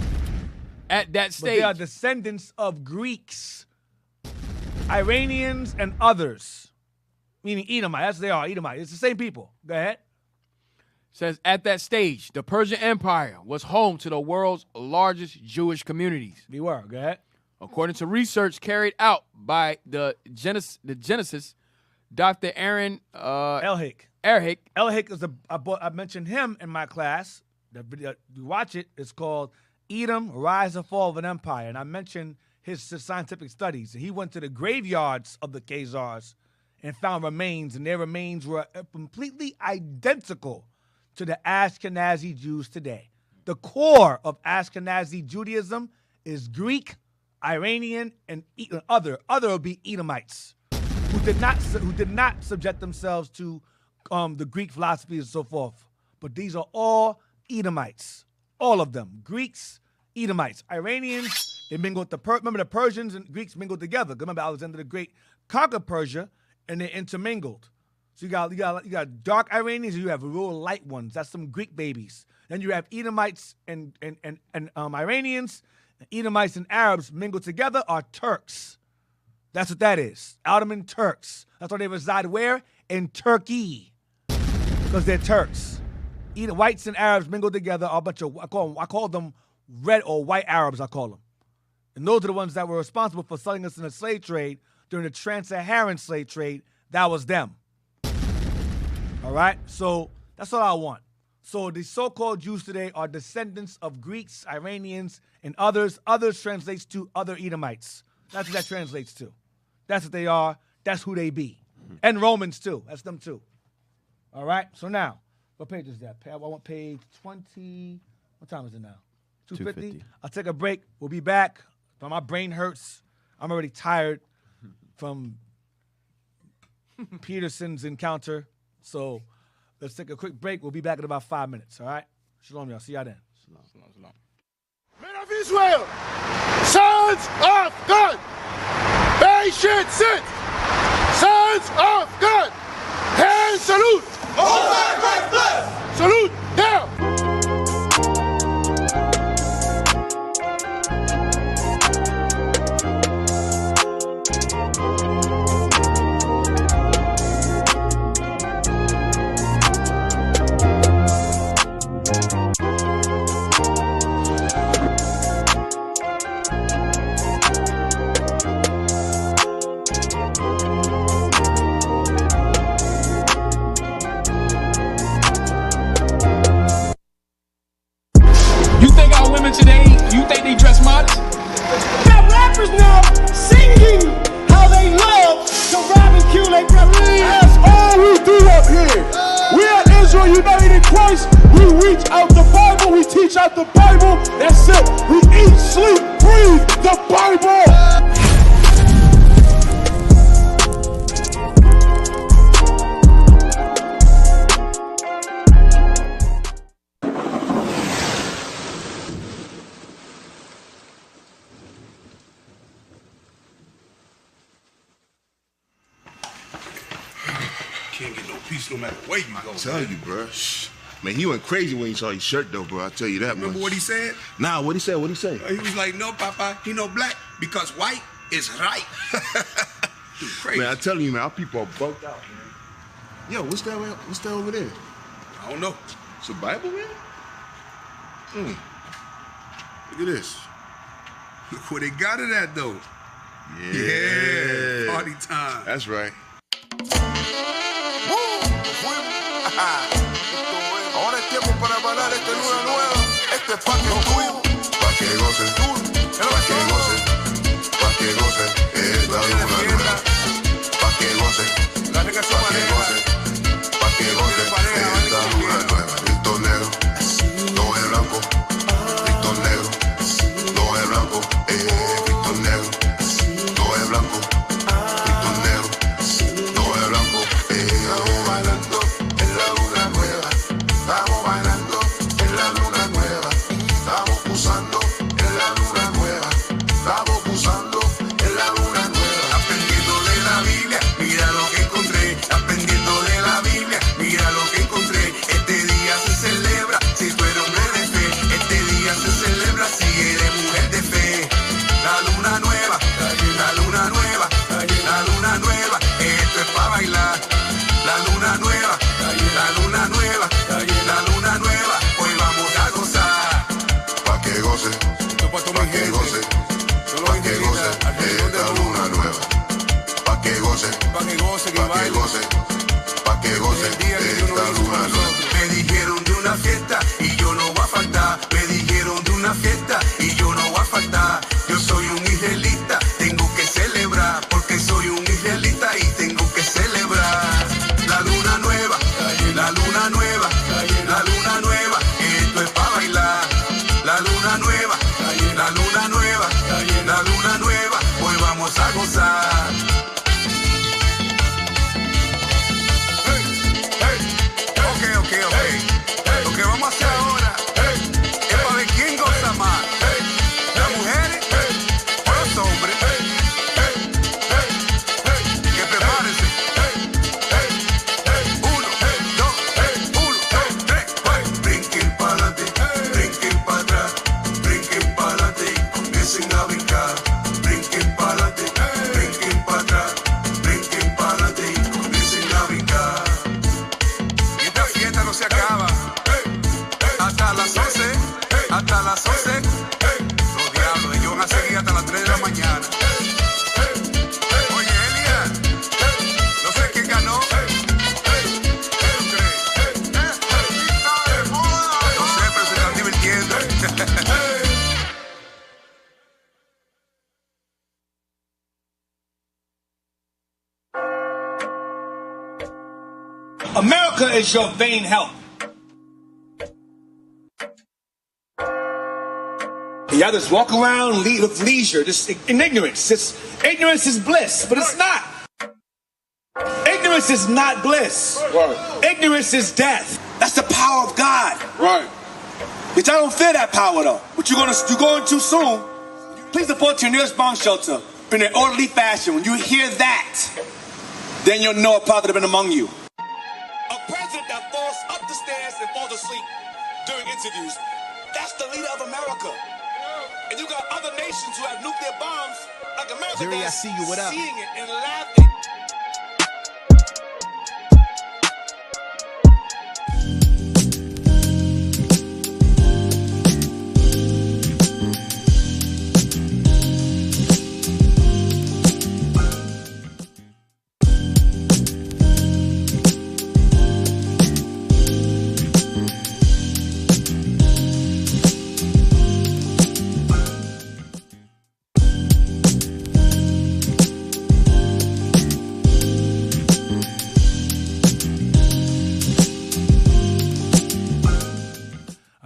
At that But stage, they are descendants of Greeks, Iranians, and others. Meaning Edomite. That's what they are, Edomite. It's the same people. Go ahead. says at that stage, the Persian Empire was home to the world's largest Jewish communities. They were. Go ahead. According to research carried out by the Genesis, Dr. Aaron Elhick. Erhick, Elhick is I mentioned him in my class. The video, you watch it. It's called Edom, Rise and Fall of an Empire. And I mentioned his scientific studies. And he went to the graveyards of the Khazars and found remains. And their remains were completely identical to the Ashkenazi Jews today. The core of Ashkenazi Judaism is Greek, Iranian, and other would be Edomites who did not subject themselves to the Greek philosophy and so forth, but these are all Edomites. All of them. Greeks, Edomites. Iranians, they mingled with remember the Persians and Greeks mingled together. Remember Alexander the Great conquered Persia and they intermingled. So you got dark Iranians and you have real light ones. That's some Greek babies. Then you have Edomites and Iranians. Edomites and Arabs mingled together are Turks. That's what that is. Ottoman Turks. That's why they reside where? In Turkey. Because they're Turks. Whites and Arabs mingled together are a bunch of, I call them red or white Arabs, I call them. And those are the ones that were responsible for selling us in the slave trade during the trans-Saharan slave trade. That was them. All right? So that's all I want. So the so-called Jews today are descendants of Greeks, Iranians, and others. Others translates to other Edomites. That's what that translates to. That's what they are. That's who they be. And Romans too. That's them too. All right? So now, what page is that? I want page 20. What time is it now? 2:50? I'll take a break. We'll be back. But my brain hurts. I'm already tired from Peterson's encounter. So let's take a quick break. We'll be back in about 5 minutes. All right? Shalom, y'all. See y'all then. Shalom. Men of Israel, sons of God, patient sit, sons of God, hand salute. Salute now. Today, you think they dress modest? Got rappers now singing how they love to rob and kill their brothers. That's all we do up here. We are Israel united in Christ. We reach out the Bible. We teach out the Bible. That's it. We eat, sleep, breathe the Bible. Can't get no peace no matter where you go. I tell you, bro. Man, he went crazy when he saw his shirt, though, bro. I tell you that. Remember much. what he said? Nah, what he said? What he say? He was like, "No, Papa, he no black because white is right." Dude, crazy. Man, I tell you, man, our people are bugged out, man. Yo, what's that? What's that over there? I don't know. It's a Bible, man. Look at this. Look where they got it at, though. Yeah. Party time. That's right. Ahora es tiempo para bailar esta luna nueva. Este es pa' que tuyo, pa' que goce, pa' que goce, pa' que goce. Es la luna nueva, pa' que goce, pa' que goce, pa' que goce. Es la luna nueva. Listo negro, no es blanco. Listo negro, no es blanco. Listo negro, no es blanco. Listo negro, no es blanco. Estamos bailando en la luna nueva. Estamos bailando en la luna nueva. Estamos pulsando en la luna nueva. Estamos pulsando en la luna nueva. Aprendiendo de la Biblia, mira lo que encontré. Aprendiendo de la Biblia, mira lo que encontré. Este día se celebra si tú eres hombre de fe. Este día se celebra si eres mujer de fe. La luna nueva, la luna nueva, la luna nueva. Esto es para bailar. La luna nueva, la luna nueva, la luna nueva. Hoy vamos a gozar. Pa' que goce, pa' que goce, pa' que goce. Esta luna nueva. Pa' que goce, pa' que goce, pa' que goce, pa' que goce. Esta luna nueva. Me dijeron de una fiesta y yo no voy a faltar. Me dijeron de una fiesta y yo no voy a faltar. Yo soy un israelita, tengo que celebrar. Porque soy un israelita y tengo que celebrar. La luna nueva, la luna nueva, la luna nueva. Esto es para bailar. La luna nueva, la luna nueva, la luna nueva. Hoy vamos a gozar. Hey, hey, okay. America is your vain help. Y'all just walk around with leisure, just in ignorance. Ignorance is bliss, but it's not. Ignorance is not bliss. Right. Ignorance is death. That's the power of God. Right. But y'all don't fear that power though. But you're going too soon. Please report to your nearest bomb shelter in an orderly fashion. When you hear that, then you'll know a prophet has been among you. A president that falls up the stairs and falls asleep during interviews, that's the leader of America. And you got other nations who have nuclear bombs, like America Zuri, I does, see you. What up? seeing it and laughing.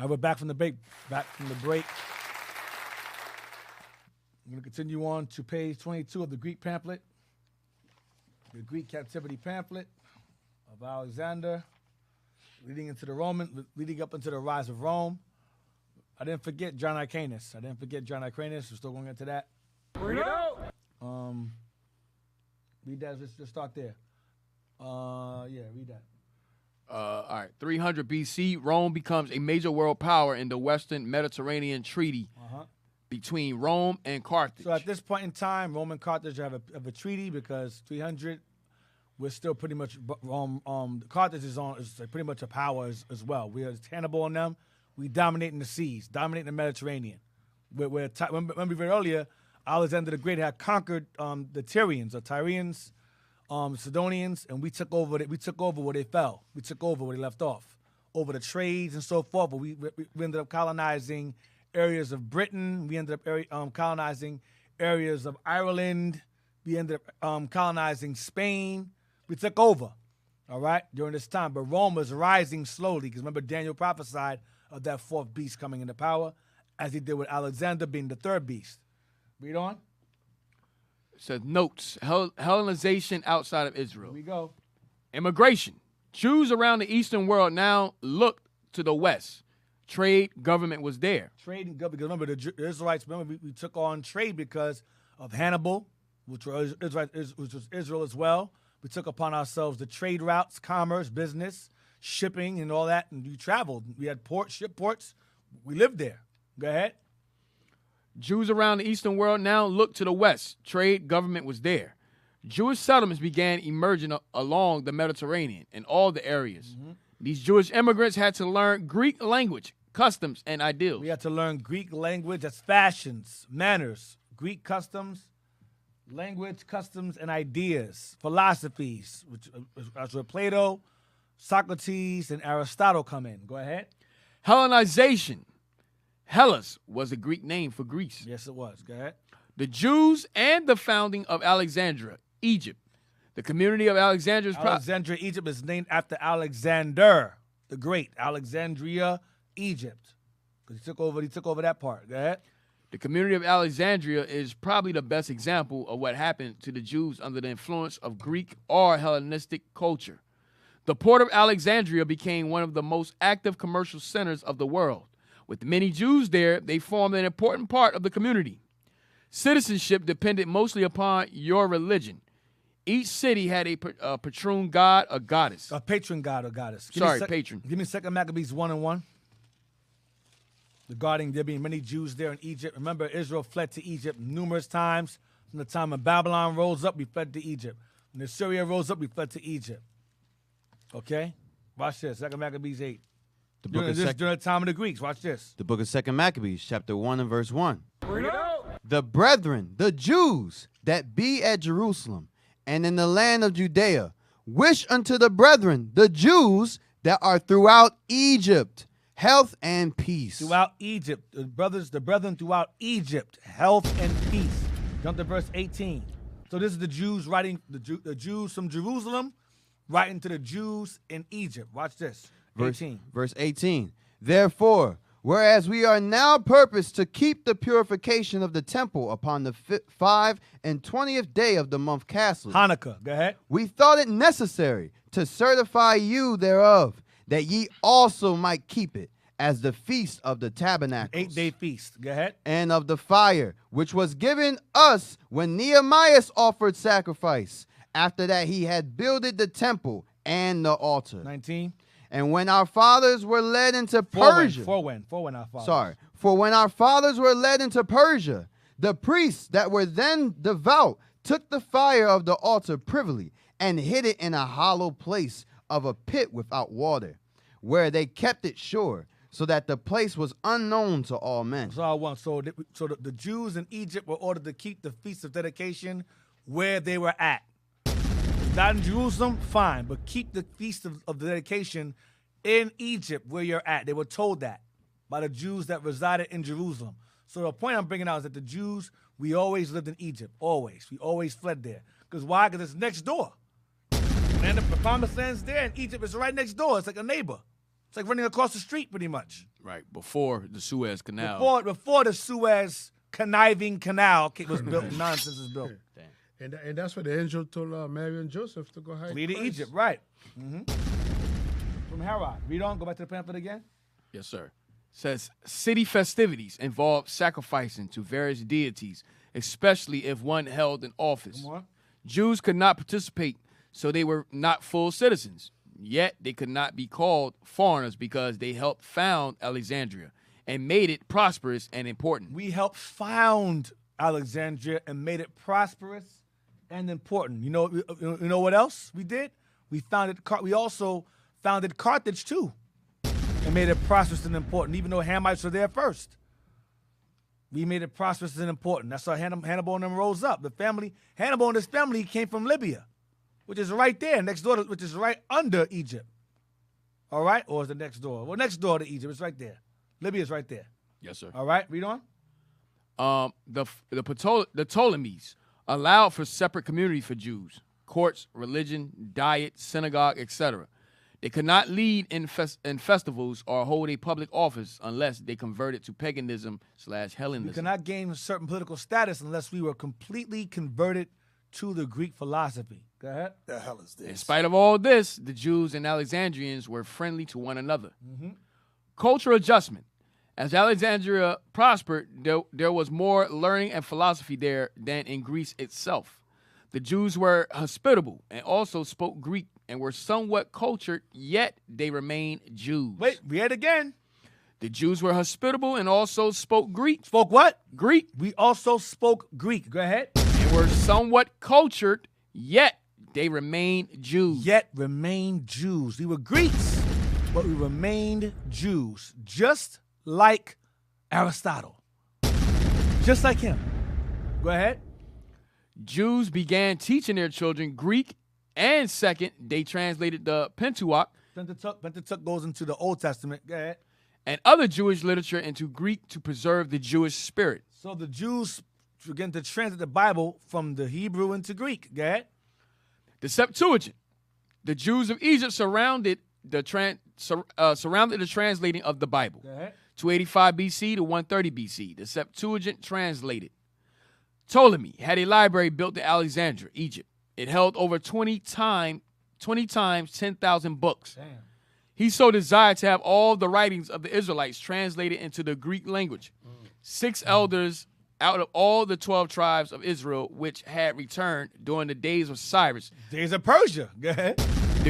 We're back from the break. We're going to continue on to page 22 of the Greek pamphlet, the Greek captivity pamphlet of Alexander, leading up into the rise of Rome. I didn't forget John Hyrcanus. We're still going into that. Bring it out. Read that. Let's just start there. Read that. All right, 300 BC, Rome becomes a major world power in the Western Mediterranean treaty between Rome and Carthage. So at this point in time, Rome and Carthage have a treaty because 300, we're still pretty much Carthage is pretty much a power as well. We are Hannibal on them. We dominating the seas, dominating the Mediterranean. Remember we read earlier, Alexander the Great had conquered the Tyrians, Sidonians, and we took over where they fell. We took over where they left off, over the trades and so forth. But we ended up colonizing areas of Britain. We ended up colonizing areas of Ireland. We ended up colonizing Spain. We took over, all right, during this time. But Rome was rising slowly because remember Daniel prophesied of that fourth beast coming into power, as he did with Alexander being the third beast. Read on. It says, notes, Hellenization outside of Israel. Here we go. Immigration. Jews around the Eastern world now looked to the West. Trade, government was there. Trade and government. Because remember, the Israelites, we took on trade because of Hannibal, which was Israel as well. We took upon ourselves the trade routes, commerce, business, shipping, and all that. And we traveled. We had ship ports. We lived there. Go ahead. Jews around the Eastern world now looked to the West. Trade, government was there. Jewish settlements began emerging along the Mediterranean in all the areas. These Jewish immigrants had to learn Greek language, customs, and ideals. We had to learn Greek language, that's fashions, manners, Greek customs, language, customs, and ideas, philosophies, that's where Plato, Socrates, and Aristotle come in. Go ahead. Hellenization. Hellas was a Greek name for Greece. Yes, it was. Go ahead. The Jews and the founding of Alexandria, Egypt. The community of Alexandria Egypt is named after Alexander the Great. Alexandria, Egypt. Because he took over that part. Go ahead. The community of Alexandria is probably the best example of what happened to the Jews under the influence of Greek or Hellenistic culture. The port of Alexandria became one of the most active commercial centers of the world. With many Jews there, they formed an important part of the community. Citizenship depended mostly upon your religion. Each city had a patron god or goddess. A patron god or goddess. Patron. Give me 2 Maccabees 1:1. Regarding there being many Jews there in Egypt. Remember, Israel fled to Egypt numerous times. From the time when Babylon rose up, we fled to Egypt. When Assyria rose up, we fled to Egypt. Okay? Watch this. 2 Maccabees 8. During the time of the Greeks. Watch this. The book of 2 Maccabees, chapter 1 and verse 1. Bring it out. The brethren, the Jews that be at Jerusalem and in the land of Judea, wish unto the brethren, the Jews that are throughout Egypt, health and peace. Throughout Egypt, the brethren throughout Egypt, health and peace. Jump to verse 18. So this is the Jews writing, the Jews from Jerusalem writing to the Jews in Egypt. Watch this. 18. Verse 18. Therefore, whereas we are now purposed to keep the purification of the temple upon the 5 and 20th day of the month Castle, Hanukkah. Go ahead. we thought it necessary to certify you thereof, that ye also might keep it, as the feast of the tabernacles, 8-day feast. Go ahead. and of the fire, which was given us when Nehemiah offered sacrifice, after that he had builded the temple and the altar. 19. And when our fathers were led into For Persia, when our fathers. sorry, for when our fathers were led into Persia, the priests that were then devout took the fire of the altar privily and hid it in a hollow place of a pit without water, where they kept it sure, so that the place was unknown to all men. So I want. So the Jews in Egypt were ordered to keep the Feast of Dedication where they were at. Not in Jerusalem, fine, but keep the Feast of Dedication in Egypt where you're at. They were told that by the Jews that resided in Jerusalem. So the point I'm bringing out is that the Jews, we always lived in Egypt, always. We always fled there. Because why? Because it's next door. And the promised land's there, and Egypt is right next door. It's like a neighbor. It's like running across the street, pretty much. Right, before the Suez Canal. Before the Suez conniving canal was built, nonsense was built. And that's what the angel told Mary and Joseph to go hide. Flee to Egypt, right. From Herod. Read on, go back to the pamphlet again. Yes, sir. Says city festivities involve sacrificing to various deities, especially if one held an office. Come on. Jews could not participate, so they were not full citizens. Yet they could not be called foreigners because they helped found Alexandria and made it prosperous and important. We helped found Alexandria and made it prosperous and important. You know what else we did? We also founded Carthage too, and made it prosperous and important. Even though Hamites were there first, we made it prosperous and important. That's how Hannibal and them rose up. Hannibal and his family came from Libya, which is right there next door, which is right under Egypt. All right, or is it next door? Well, next door to Egypt, it's right there. Libya is right there. Yes, sir. All right, read on. The Ptolemies allowed for separate community for Jews, courts, religion, diet, synagogue, etc. They could not lead in festivals or hold a public office unless they converted to paganism/Hellenism. We cannot gain a certain political status unless we were completely converted to the Greek philosophy. Go ahead. The hell is this? In spite of all this, the Jews and Alexandrians were friendly to one another. Cultural adjustment. As Alexandria prospered, there was more learning and philosophy there than in Greece itself. The Jews were hospitable and also spoke Greek and were somewhat cultured, yet they remained Jews. Wait, read it again. The Jews were hospitable and also spoke Greek. Spoke what? Greek. We also spoke Greek. Go ahead. And were somewhat cultured, yet they remained Jews. Yet remained Jews. We were Greeks, but we remained Jews. Just like Aristotle. Just like him. Go ahead. Jews began teaching their children Greek, and second, they translated the Pentateuch. Pentateuch goes into the Old Testament. Go ahead. And other Jewish literature into Greek to preserve the Jewish spirit. So the Jews began to translate the Bible from the Hebrew into Greek. Go ahead. The Septuagint. The Jews of Egypt surrounded the translating of the Bible. Go ahead. 285 BC to 130 BC. The Septuagint translated. Ptolemy had a library built in Alexandria, Egypt. It held over 20 times 10,000 books. Damn. He so desired to have all the writings of the Israelites translated into the Greek language. 6 elders out of all the 12 tribes of Israel, which had returned during the days of Cyrus, Days of Persia. Go ahead.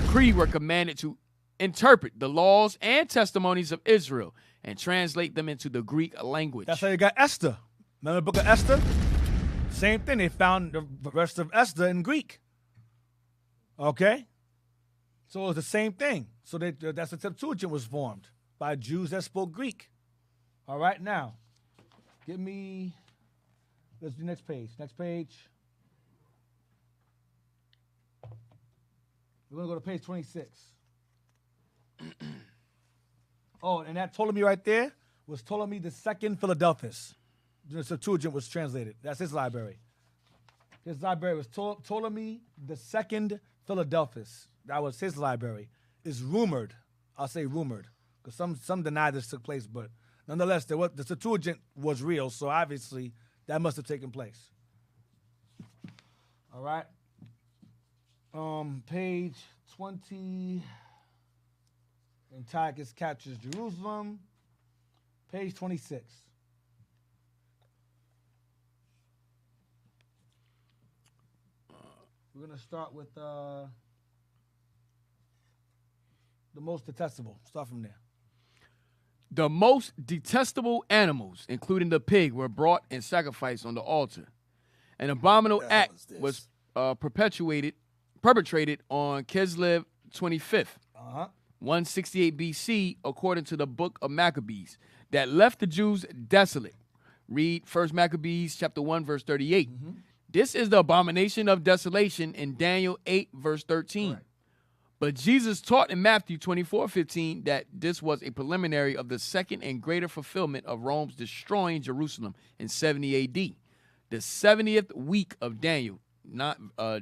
decree were commanded to interpret the laws and testimonies of Israel and translate them into the Greek language. That's how you got Esther. Remember the book of Esther? Same thing. They found the rest of Esther in Greek. Okay? So it was the same thing. So that's the Septuagint was formed by Jews that spoke Greek. All right, now, let's do next page. Next page. We're going to go to page 26. Oh, and that Ptolemy right there was Ptolemy II Philadelphus. The Septuagint was translated. That's his library. His library was Ptolemy II Philadelphus. that was his library. It's rumored. I'll say rumored, because some deny this took place, but nonetheless, the Septuagint was real, so obviously that must have taken place. All right. Page 20. Antiochus captures Jerusalem. Page 26. We're going to start with the most detestable. Start from there. The most detestable animals, including the pig, were brought and sacrificed on the altar. An abominable act was perpetrated on Kislev 25th, 168 BC, according to the book of Maccabees, that left the Jews desolate. Read 1 Maccabees chapter 1, verse 38. This is the abomination of desolation in Daniel 8, verse 13. Right. But Jesus taught in Matthew 24:15 that this was a preliminary of the second and greater fulfillment of Rome's destroying Jerusalem in 70 A.D., the 70th week of Daniel,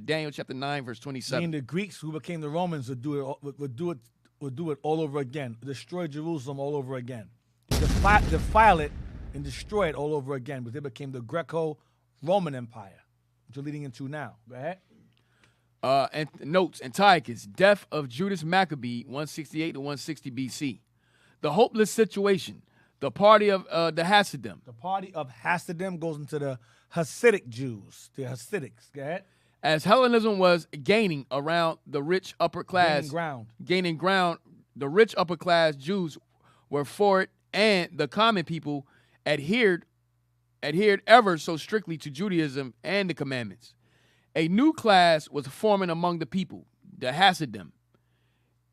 Daniel chapter 9, verse 27. Meaning the Greeks who became the Romans would do it all over again, destroy Jerusalem all over again, defile it and destroy it all over again, but they became the Greco-Roman Empire, which you're leading into now. Go ahead. And notes, Antiochus, death of Judas Maccabee, 168 to 160 BC. The hopeless situation, the party of the Hasidim. The party of Hasidim goes into the Hasidic Jews, the Hasidics. Go ahead. As Hellenism was gaining around the rich upper class, gaining ground, the rich upper class Jews were for it, and the common people adhered ever so strictly to Judaism and the commandments. A new class was forming among the people, the Hasidim.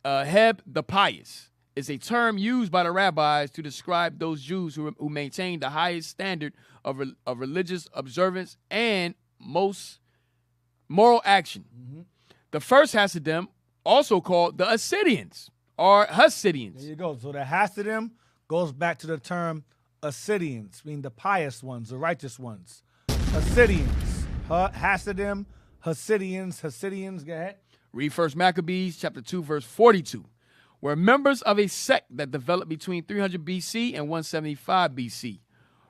Heb the pious is a term used by the rabbis to describe those Jews who maintain the highest standard of religious observance and most moral action. The first Hasidim, also called the Assyrians or Hasidians. There you go. So the Hasidim goes back to the term Assyrians, meaning the pious ones, the righteous ones. Assyrians. Hasidim, Hasidians, go ahead. Read 1 Maccabees chapter 2, verse 42. Were members of a sect that developed between 300 BC and 175 BC.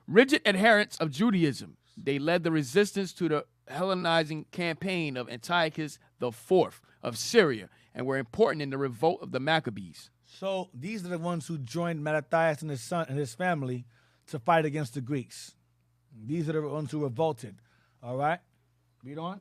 Rigid adherents of Judaism, they led the resistance to the Hellenizing campaign of Antiochus IV of Syria and were important in the revolt of the Maccabees. So these are the ones who joined Mattathias and his son and his family to fight against the Greeks. These are the ones who revolted. All right? Read on.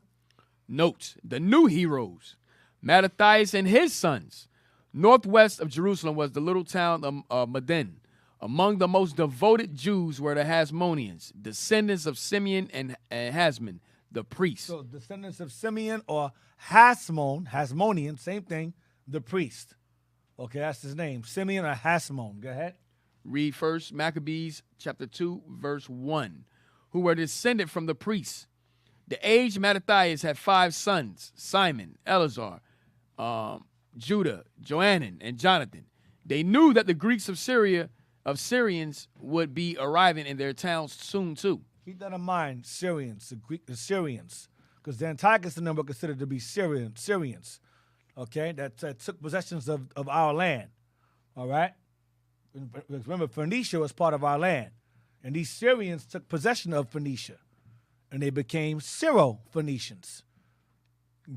Note, the new heroes, Mattathias and his sons. Northwest of Jerusalem was the little town of Madin. Among the most devoted Jews were the Hasmoneans, descendants of Simeon and Hasmon, the priest. So descendants of Simeon or Hasmonean, same thing, the priest. Okay, that's his name, Simeon or Hasmon. Go ahead. Read 1 Maccabees chapter 2, verse 1, who were descended from the priests. The aged Mattathias had 5 sons, Simon, Eleazar, Judah, Johanan, and Jonathan. They knew that the Greeks of Syrians would be arriving in their towns soon too. Keep that in mind, Syrians, the Syrians, because the Antiochus and them were considered to be Syrians, okay, that took possessions of our land, all right? Remember, Phoenicia was part of our land, and these Syrians took possession of Phoenicia, and they became Syro-Phoenicians.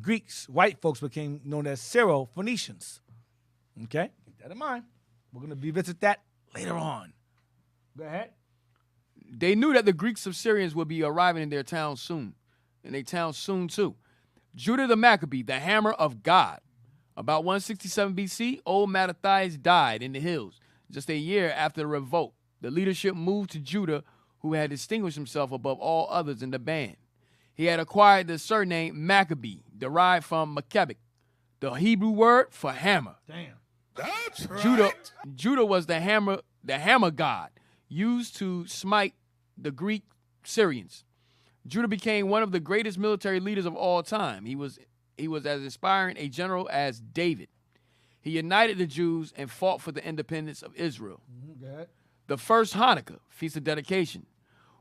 Greeks, white folks became known as Syro-Phoenicians, okay? Keep that in mind. We're going to revisit that later on. Go ahead. They knew that the Greeks of Syrians would be arriving in their town soon, too. Judah the Maccabee, the hammer of God. About 167 BC, old Mattathias died in the hills. Just a year after the revolt, the leadership moved to Judah, who had distinguished himself above all others in the band. He had acquired the surname Maccabee, derived from Maccabic, the Hebrew word for hammer. Damn. That's right. Judah was the hammer god, used to smite the Greek Syrians. Judah became one of the greatest military leaders of all time. He was as inspiring a general as David. He united the Jews and fought for the independence of Israel. Go ahead. The first Hanukkah, Feast of Dedication,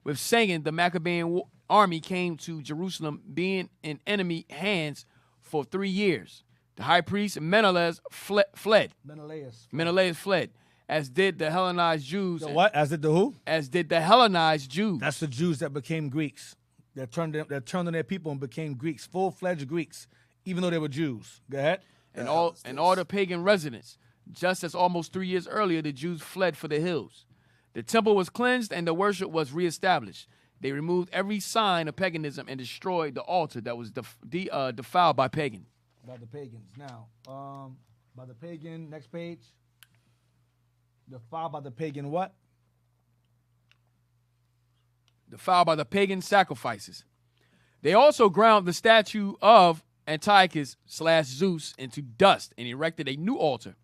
with singing, the Maccabean army came to Jerusalem, being in enemy hands for 3 years. The high priest Menelaus fled. Menelaus. Fled, as did the Hellenized Jews. The what? As did the who? As did the Hellenized Jews. That's the Jews that became Greeks. That turned on their people and became Greeks, full-fledged Greeks, even though they were Jews. Go ahead. And all the pagan residents. Just as almost 3 years earlier, the Jews fled for the hills. The temple was cleansed and the worship was reestablished. They removed every sign of paganism and destroyed the altar that was defiled by pagan. By the pagans. Now, by the pagan, next page. Defiled by the pagan what? Defiled by the pagan sacrifices. They also ground the statue of Antiochus/Zeus into dust and erected a new altar.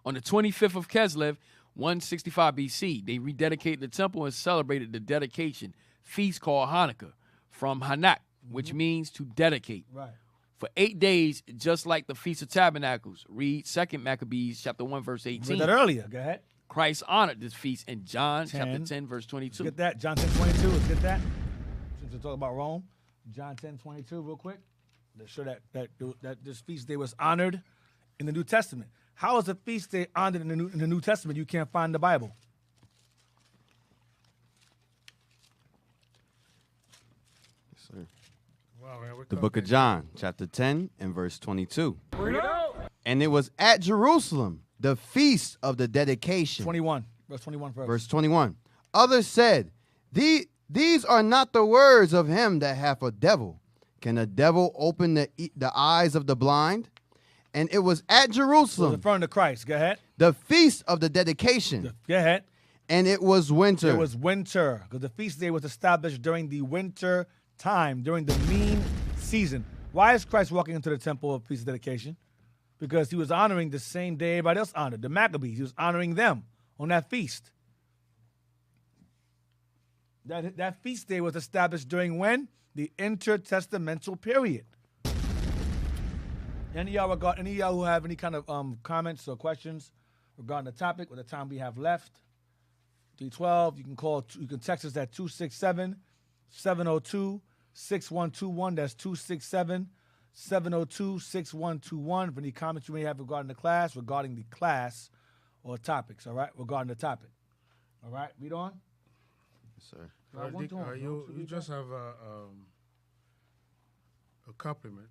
On the 25th of Kislev, 165 BC, they rededicated the temple and celebrated the dedication feast called Hanukkah from Hanak, which means to dedicate. Right. For 8 days, just like the Feast of Tabernacles. Read 2 Maccabees chapter 1, verse 18. Read that earlier. Go ahead. Christ honored this feast in John chapter 10, verse 22. Let's get that. John 10:22. Let's get that. Since we're talking about Rome, John 10:22, real quick. Let's show that this feast day was honored in the New Testament. How is a feast day honored in the New Testament? You can't find the Bible. Yes, sir. Wow, man, The book of John, chapter 10 and verse 22. And it was at Jerusalem, the feast of the dedication. 21. Verse 21 first. Verse 21. Others said, These are not the words of him that hath a devil. Can a devil open the eyes of the blind? And it was at Jerusalem. Referring to Christ. Go ahead. The feast of the dedication. Go ahead. And it was winter. It was winter. Because the feast day was established during the winter time, during the mean season. Why is Christ walking into the temple of feast of dedication? Because he was honoring the same day everybody else honored, the Maccabees. He was honoring them on that feast. That feast day was established during when? The intertestamental period. Any of y'all who have any kind of comments or questions regarding the topic or the time we have left? 312. You can text us at 267-702-6121. That's 267-702-6121 for any comments you may have regarding the class or topics, all right? Regarding the topic. All right, read on. Yes, sir. Dick, you just have a compliment.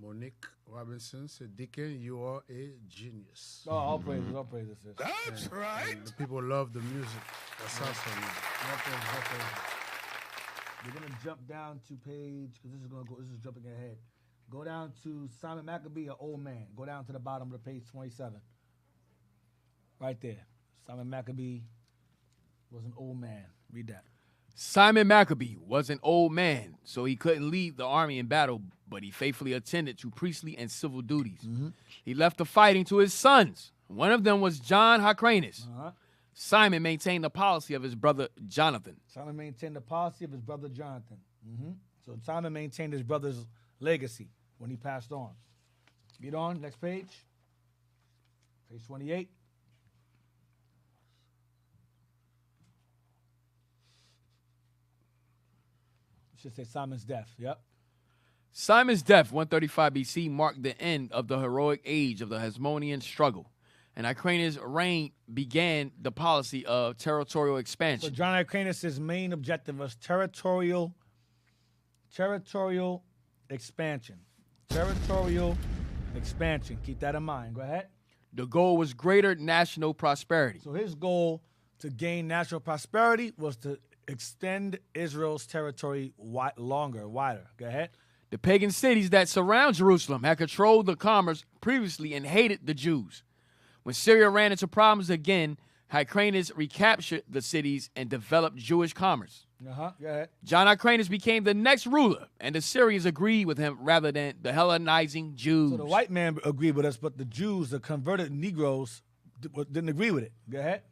Monique Robinson said, Deacon, you are a genius. Oh, all praises, sis. That's right. And the people love the music. That's awesome. All praises. We're gonna jump down to page, because this is jumping ahead. Go down to Simon Maccabee, an old man. Go down to the bottom of the page 27. Right there. Simon Maccabee was an old man. Read that. Simon Maccabee was an old man, so he couldn't lead the army in battle, but he faithfully attended to priestly and civil duties. Mm-hmm. He left the fighting to his sons. One of them was John Hyrcanus. Simon maintained the policy of his brother Jonathan. So Simon maintained the brother's legacy when he passed on. Get on, next page. Page 28. Should say Simon's death. Yep. Simon's death, 135 BC, marked the end of the heroic age of the Hasmonean struggle. And Hyrcanus' reign began the policy of territorial expansion. So John Hyrcanus' main objective was territorial expansion. Territorial expansion. Keep that in mind. Go ahead. The goal was greater national prosperity. So his goal to gain national prosperity was to extend Israel's territory wider. Go ahead. The pagan cities that surround Jerusalem had controlled the commerce previously and hated the Jews. When Syria ran into problems again, Hyrcanus recaptured the cities and developed Jewish commerce. Go ahead. John Hyrcanus became the next ruler, and the Syrians agreed with him rather than the Hellenizing Jews. So the white man agreed with us, but the Jews, the converted Negroes, didn't agree with it. Go ahead.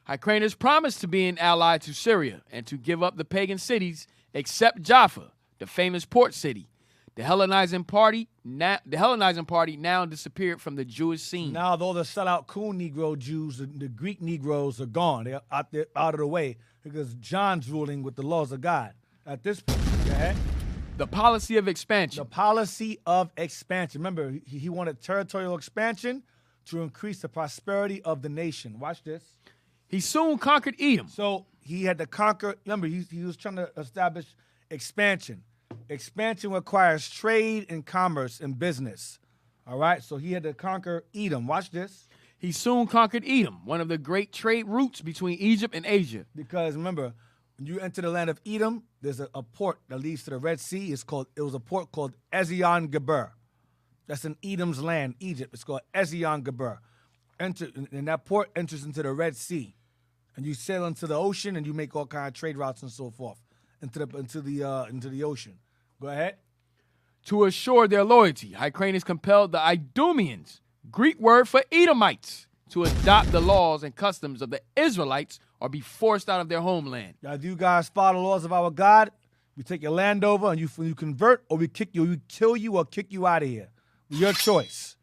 Hyrcanus promised to be an ally to Syria and to give up the pagan cities except Jaffa, the famous port city. The Hellenizing party now disappeared from the Jewish scene. Now, though the sellout cool Negro Jews, the Greek Negroes are gone. They're out of the way because John's ruling with the laws of God. At this point, go ahead. The policy of expansion. The policy of expansion. Remember, he wanted territorial expansion to increase the prosperity of the nation. Watch this. He soon conquered Edom. So he had to conquer. Remember, he was trying to establish expansion. Expansion requires trade and commerce and business. All right? So he had to conquer Edom. Watch this. He soon conquered Edom, one of the great trade routes between Egypt and Asia. Because remember, when you enter the land of Edom, there's a port that leads to the Red Sea. It was a port called Ezion Geber. That's in Edom's land, Egypt. It's called Ezion Geber. And that port enters into the Red Sea. And you sail into the ocean and you make all kinds of trade routes and so forth into the ocean. Go ahead. To assure their loyalty, Hyrcanus compelled the Idumeans, Greek word for Edomites, to adopt the laws and customs of the Israelites or be forced out of their homeland. Now, do you guys follow the laws of our God? We take your land over and you convert, or we kick you, we kill you or kick you out of here. Your choice.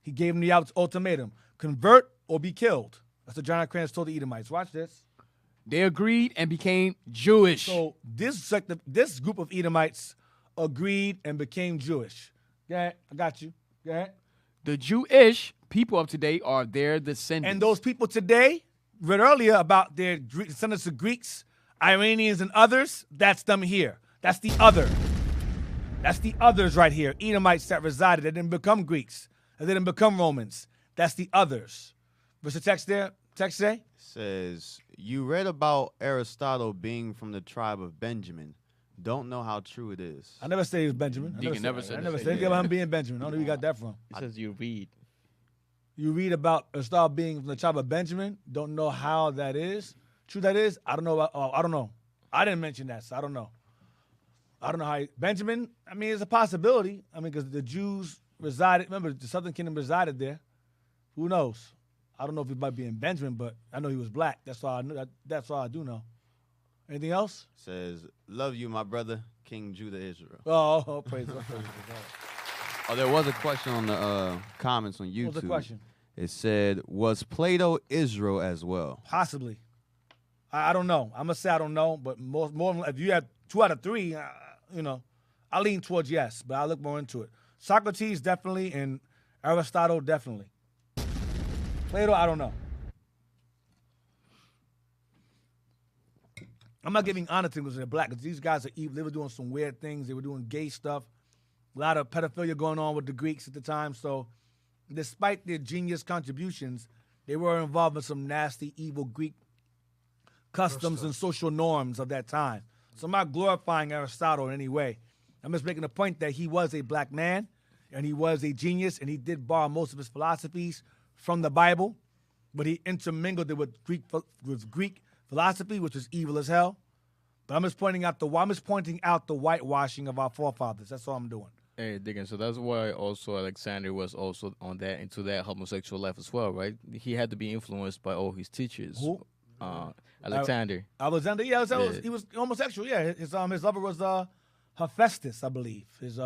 He gave them the ultimatum. Convert or be killed. That's what John Crans told the Edomites. Watch this. They agreed and became Jewish. So this group of Edomites agreed and became Jewish. Go ahead. I got you. Go ahead. The Jewish people of today are their descendants. And those people today, read earlier about their descendants of Greeks, Iranians, and others, that's them here. That's the other. That's the others right here. Edomites that resided. They didn't become Greeks. They didn't become Romans. That's the others. What's the text there? Text say? Says, you read about Aristotle being from the tribe of Benjamin. Don't know how true it is. I never said he was Benjamin. I never said anything about him being Benjamin. I don't know where you got that from. It says you read. You read about Aristotle being from the tribe of Benjamin. Don't know how that is. True that is? I don't know. I don't know. I didn't mention that, so I don't know. I don't know how Benjamin, I mean, it's a possibility. I mean, because the Jews resided, remember, the Southern Kingdom resided there. Who knows? I don't know if he might be in Benjamin, but I know he was black. That's all I knew. That's all I do know. Anything else? Says, love you, my brother, King Judah Israel. Oh, praise God. Oh, there was a question on the comments on YouTube. What was the question? It said, was Plato Israel as well? Possibly. I don't know. I'm going to say I don't know, but more if you have 2 out of 3, I lean towards yes, but I'll look more into it. Socrates, definitely, and Aristotle, definitely. Plato, I don't know. I'm not giving honor to them because they're black, because these guys are evil. They were doing some weird things. They were doing gay stuff. A lot of pedophilia going on with the Greeks at the time. So despite their genius contributions, they were involved in some nasty, evil Greek customs and social norms of that time. So I'm not glorifying Aristotle in any way. I'm just making the point that he was a black man, and he was a genius, and he did borrow most of his philosophies from the Bible, but he intermingled it with Greek philosophy, which was evil as hell. But I'm just pointing out the whitewashing of our forefathers. That's all I'm doing. Hey, Diggins, so that's why also Alexander was also into that homosexual life as well, right? He had to be influenced by all his teachers. Who? Alexander. Alexander, yeah, he was homosexual. Yeah, his lover was Hephaestus, I believe. His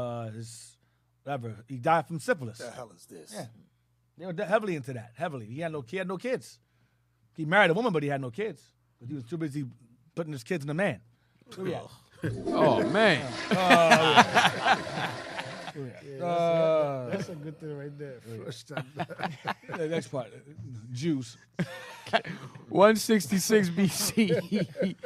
whatever. He died from syphilis. The hell is this? Yeah, they were heavily into that. Heavily. He had no kids. He married a woman, but he had no kids. But he was too busy putting his kids in a man. Oh man. That's a good thing right there. First time. The next part, Jews. 166 BC.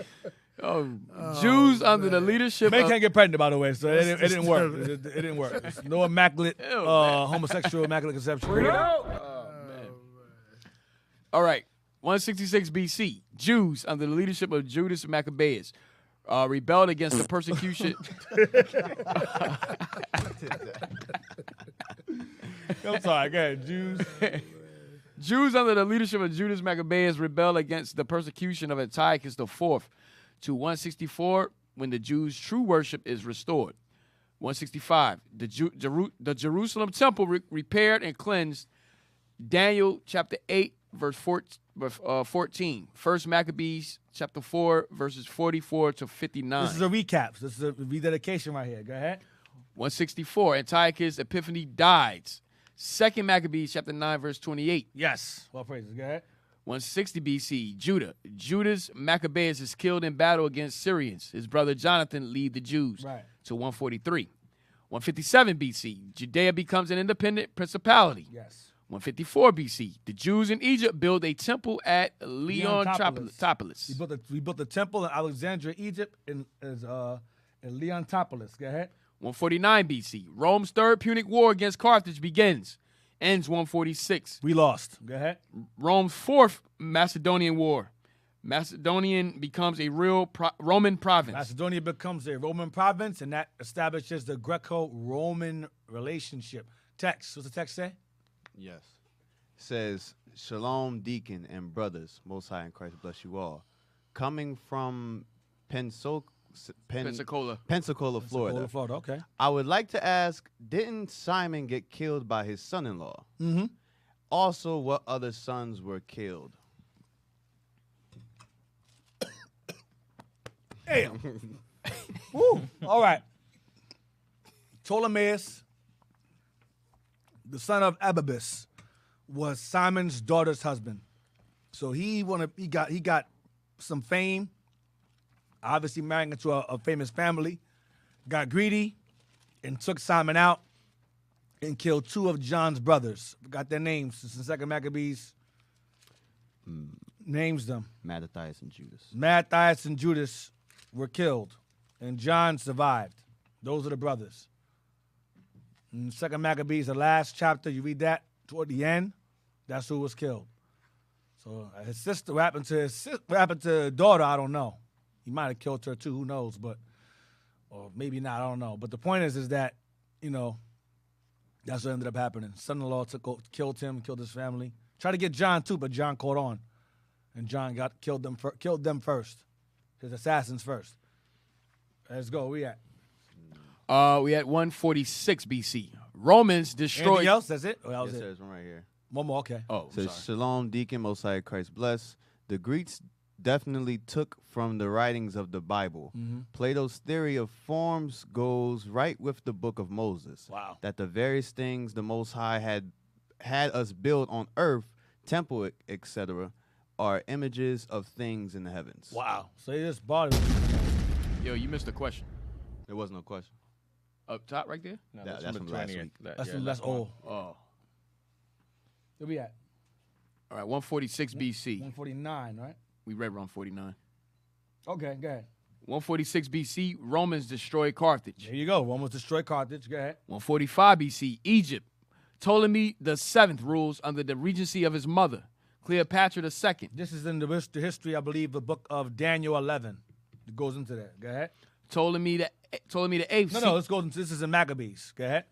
Jews under the leadership Men of... can't get pregnant, by the way, so it didn't work. It didn't work. It's no homosexual immaculate conception. All right. 166 BC. Jews under the leadership of Judas Maccabeus rebelled against the persecution. I'm sorry, go ahead. Jews under the leadership of Judas Maccabeus rebelled against the persecution of Antiochus IV to 164 when the Jews' true worship is restored. 165, the Jerusalem temple repaired and cleansed. Daniel chapter 8, verse 14. First Maccabees chapter 4, verses 44 to 59. This is a recap. This is a rededication right here. Go ahead. 164, Antiochus Epiphanes dies. Second Maccabees chapter 9, verse 28. Yes. Well, praises. Go ahead. 160 BC, Judas Maccabeus is killed in battle against Syrians. His brother Jonathan lead the Jews. Right. to 143. 157 BC, Judea becomes an independent principality. Yes. 154 BC, the Jews in Egypt build a temple at Leontopolis. We built a temple in Alexandria, Egypt, in Leontopolis. Go ahead. 149 BC, Rome's Third Punic War against Carthage begins. Ends 146. We lost. Go ahead. Rome's Fourth Macedonian War. Macedonian becomes a real Roman province. Macedonia becomes a Roman province, and that establishes the Greco-Roman relationship. Text. What's the text say? Yes. It says, Shalom, deacon and brothers, Most High in Christ bless you all. Coming from Pensacola, Florida. Florida, okay. I would like to ask, didn't Simon get killed by his son-in-law? Mm-hmm. Also, what other sons were killed? Damn. Woo. All right. Ptolemaeus, the son of Ababus, was Simon's daughter's husband. So he got some fame. Obviously marrying into a famous family. Got greedy and took Simon out and killed two of John's brothers. Got their names. It's in 2 Maccabees. Names them. Mattathias and Judas. Mattathias and Judas were killed, and John survived. Those are the brothers. In 2 Maccabees, the last chapter, you read that toward the end, that's who was killed. So his sister, what happened to his daughter, I don't know. He might have killed her too, who knows, or maybe not, I don't know. But the point is that, that's what ended up happening. Son-in-law killed him, killed his family. Tried to get John too, but John caught on. And John killed them first. His assassins first. Let's go. Where we at? We at 146 BC. Romans destroyed. Anything else? That's it? Oh, that was Yes, it. there's one right here. One more, okay. Oh, It says, sorry. Shalom, deacon, Most High Christ bless. The Greeks definitely took from the writings of the Bible. Plato's theory of forms goes right with the book of Moses. Wow. That the various things the Most High had us build on earth, temple, etc., are images of things in the heavens. Wow. So he just bought it. Yo, you missed the question. There was no question. Up top right there? No, That's number from last 20. week. That's old. Oh. Where we at? All right, 146 BC. 149, right? We read 149. Okay, go ahead. 146 BC, Romans destroy Carthage. There you go. Romans destroy Carthage. Go ahead. 145 BC, Egypt. Ptolemy VII rules under the regency of his mother, Cleopatra II. This is in the history, I believe, the book of Daniel 11. It goes into that. Go ahead. Ptolemy the eighth. No, this is in Maccabees. Go ahead.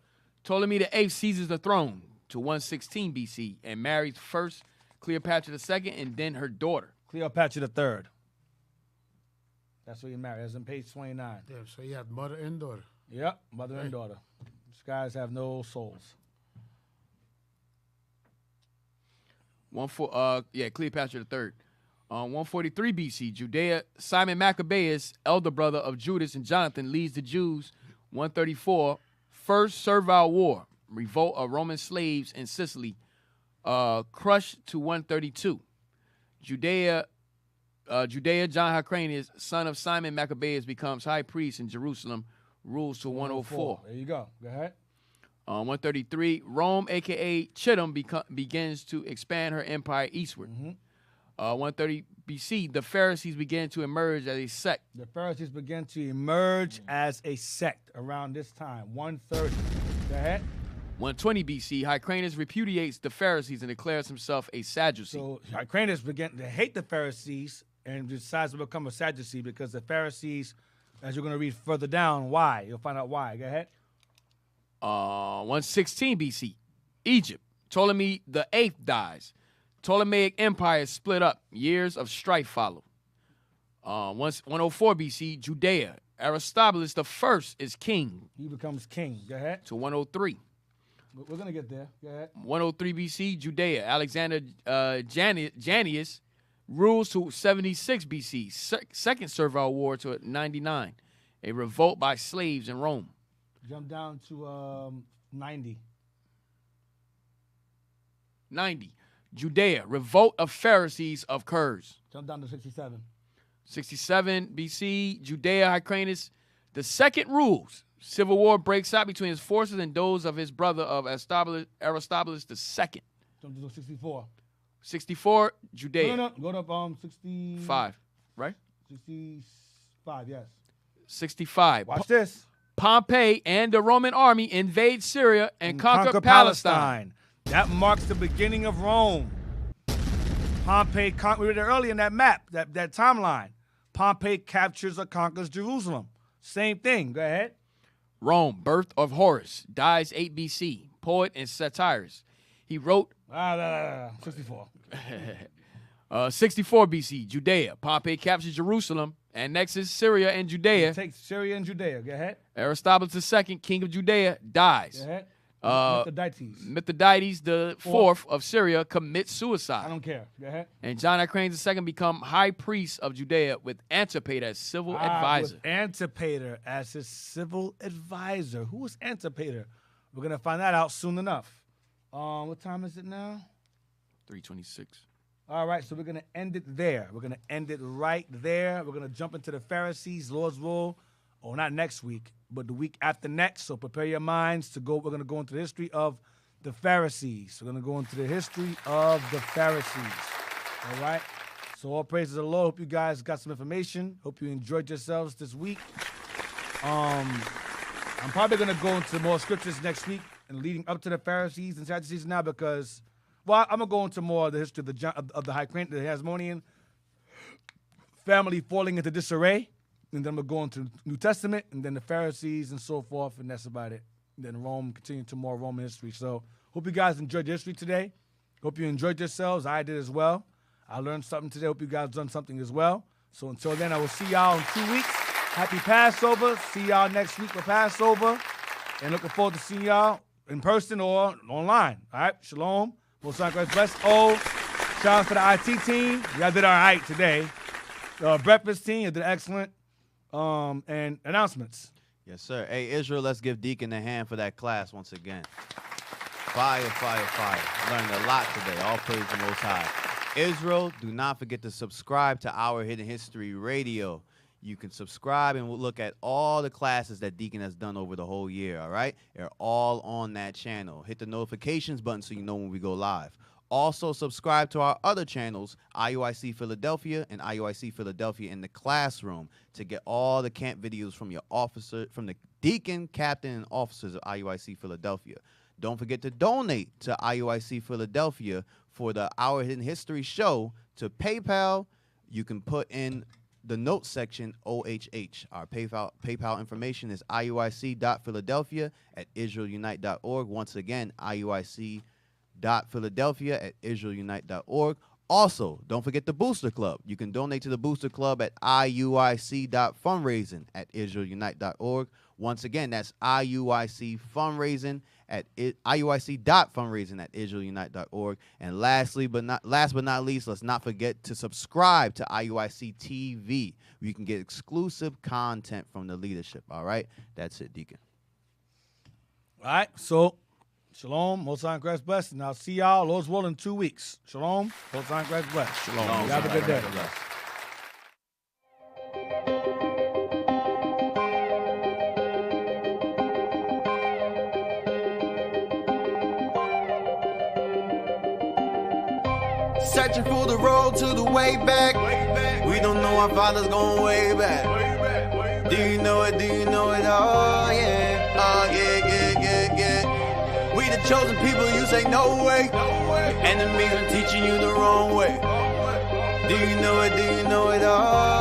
Ptolemy VIII seizes the throne to 116 BC and marries first Cleopatra II and then her daughter. Cleopatra III. That's what he married. That's on page 29. Damn, so he had mother and daughter. Yep, mother and daughter. These guys have no souls. Cleopatra III. 143 BC, Judea, Simon Maccabeus, elder brother of Judas and Jonathan, leads the Jews. 134, First Servile War, revolt of Roman slaves in Sicily, crushed to 132. Judea, John Hyrcanus, son of Simon Maccabeus, becomes high priest in Jerusalem, rules to 104. There you go. Go ahead. 133, Rome, a.k.a. Chittim, begins to expand her empire eastward. 130 BC, the Pharisees began to emerge as a sect. The Pharisees began to emerge as a sect around this time, 130. Go ahead. 120 BC, Hyrcanus repudiates the Pharisees and declares himself a Sadducee. So Hyrcanus began to hate the Pharisees and decides to become a Sadducee because the Pharisees, as you're going to read further down, why? You'll find out why. Go ahead. 116 BC, Egypt, Ptolemy VIII dies. Ptolemaic Empire is split up. Years of strife follow. 104 BC, Judea, Aristobulus I is king. He becomes king. Go ahead. To 103. We're going to get there. Go ahead. 103 BC, Judea, Alexander Jannaeus rules to 76 BC. Second Servile War to 99. A revolt by slaves in Rome. Jump down to 90. 90. Judea, revolt of Pharisees of Kurds. Jump down to 67. 67 BC, Judea, Hyrcanus The second rules. Civil war breaks out between his forces and those of his brother of Aristobulus II. Jump to 64. 64, Judea. No. Go to 65. 5, right? 65, yes. 65. Watch this. Pompey and the Roman army invade Syria and conquer Palestine. That marks the beginning of Rome. Pompey, we read it earlier in that map, that timeline. Pompey captures or conquers Jerusalem. Same thing. Go ahead. Rome, birth of Horace, dies 8 BC. Poet and satirist. He wrote 64. 64 BC, Judea. Pompey captures Jerusalem, annexes Syria and Judea. Takes Syria and Judea. Go ahead. Aristobulus II, king of Judea, dies. Go ahead. Mithridates the fourth of Syria commits suicide. I don't care. Go ahead. And John Hyrcanus II become high priest of Judea with Antipater as civil advisor. With Antipater as his civil advisor. Who is Antipater? We're going to find that out soon enough. What time is it now? 3:26. All right, so we're going to end it there. We're going to end it right there. We're going to jump into the Pharisees, Lord's will, or not next week, but the week after next. So prepare your minds to go. We're going to go into the history of the Pharisees. We're going to go into the history of the Pharisees. All right? So all praises to the Lord. Hope you guys got some information. Hope you enjoyed yourselves this week. I'm probably going to go into more scriptures next week and leading up to the Pharisees and Sadducees now because, well, I'm going to go into more of the history of the Hasmonean family falling into disarray. And then we're going to New Testament, and then the Pharisees and so forth, and that's about it. And then Rome, continue to more Roman history. So hope you guys enjoyed the history today. Hope you enjoyed yourselves. I did as well. I learned something today. Hope you guys done something as well. So until then, I will see y'all in 2 weeks. Happy Passover. See y'all next week for Passover. And looking forward to seeing y'all in person or online. All right? Shalom. Most High Christ bless. Oh, shout out to the IT team. Y'all did all right today. Breakfast team, you did excellent. And announcements. Yes, sir. Hey, Israel, let's give Deacon a hand for that class once again. Fire, fire, fire. Learned a lot today. All praise the Most High. Israel, do not forget to subscribe to our Hidden History Radio. You can subscribe and we'll look at all the classes that Deacon has done over the whole year, all right? They're all on that channel. Hit the notifications button so you know when we go live. Also, subscribe to our other channels, IUIC Philadelphia and IUIC Philadelphia in the Classroom, to get all the camp videos from your officer, from the deacon, captain, and officers of IUIC Philadelphia. Don't forget to donate to IUIC Philadelphia for the Our Hidden History show to PayPal. You can put in the notes section OHH. Our PayPal information is iuic.philadelphia@israelunite.org. Once again, iuic.philadelphia@israelunite.org. Also, don't forget the Booster Club. You can donate to the Booster Club at iuic.fundraising@israelunite.org. Once again, that's iuic.fundraising@israelunite.org. And last but not least, let's not forget to subscribe to IUIC TV, where you can get exclusive content from the leadership. All right, that's it, Deacon. All right, so shalom, Most High Christ bless, and I'll see y'all, Lord's will, in 2 weeks. Shalom, Most High Christ bless. Shalom. Have a good day. Searching for the road to the way back. We don't know our father's going way back. Do you know it? Do you know it? Oh yeah. Oh yeah, yeah, yeah, yeah. We the chosen people, you say no way. Enemies are teaching you the wrong way. Do you know it? Do you know it? Oh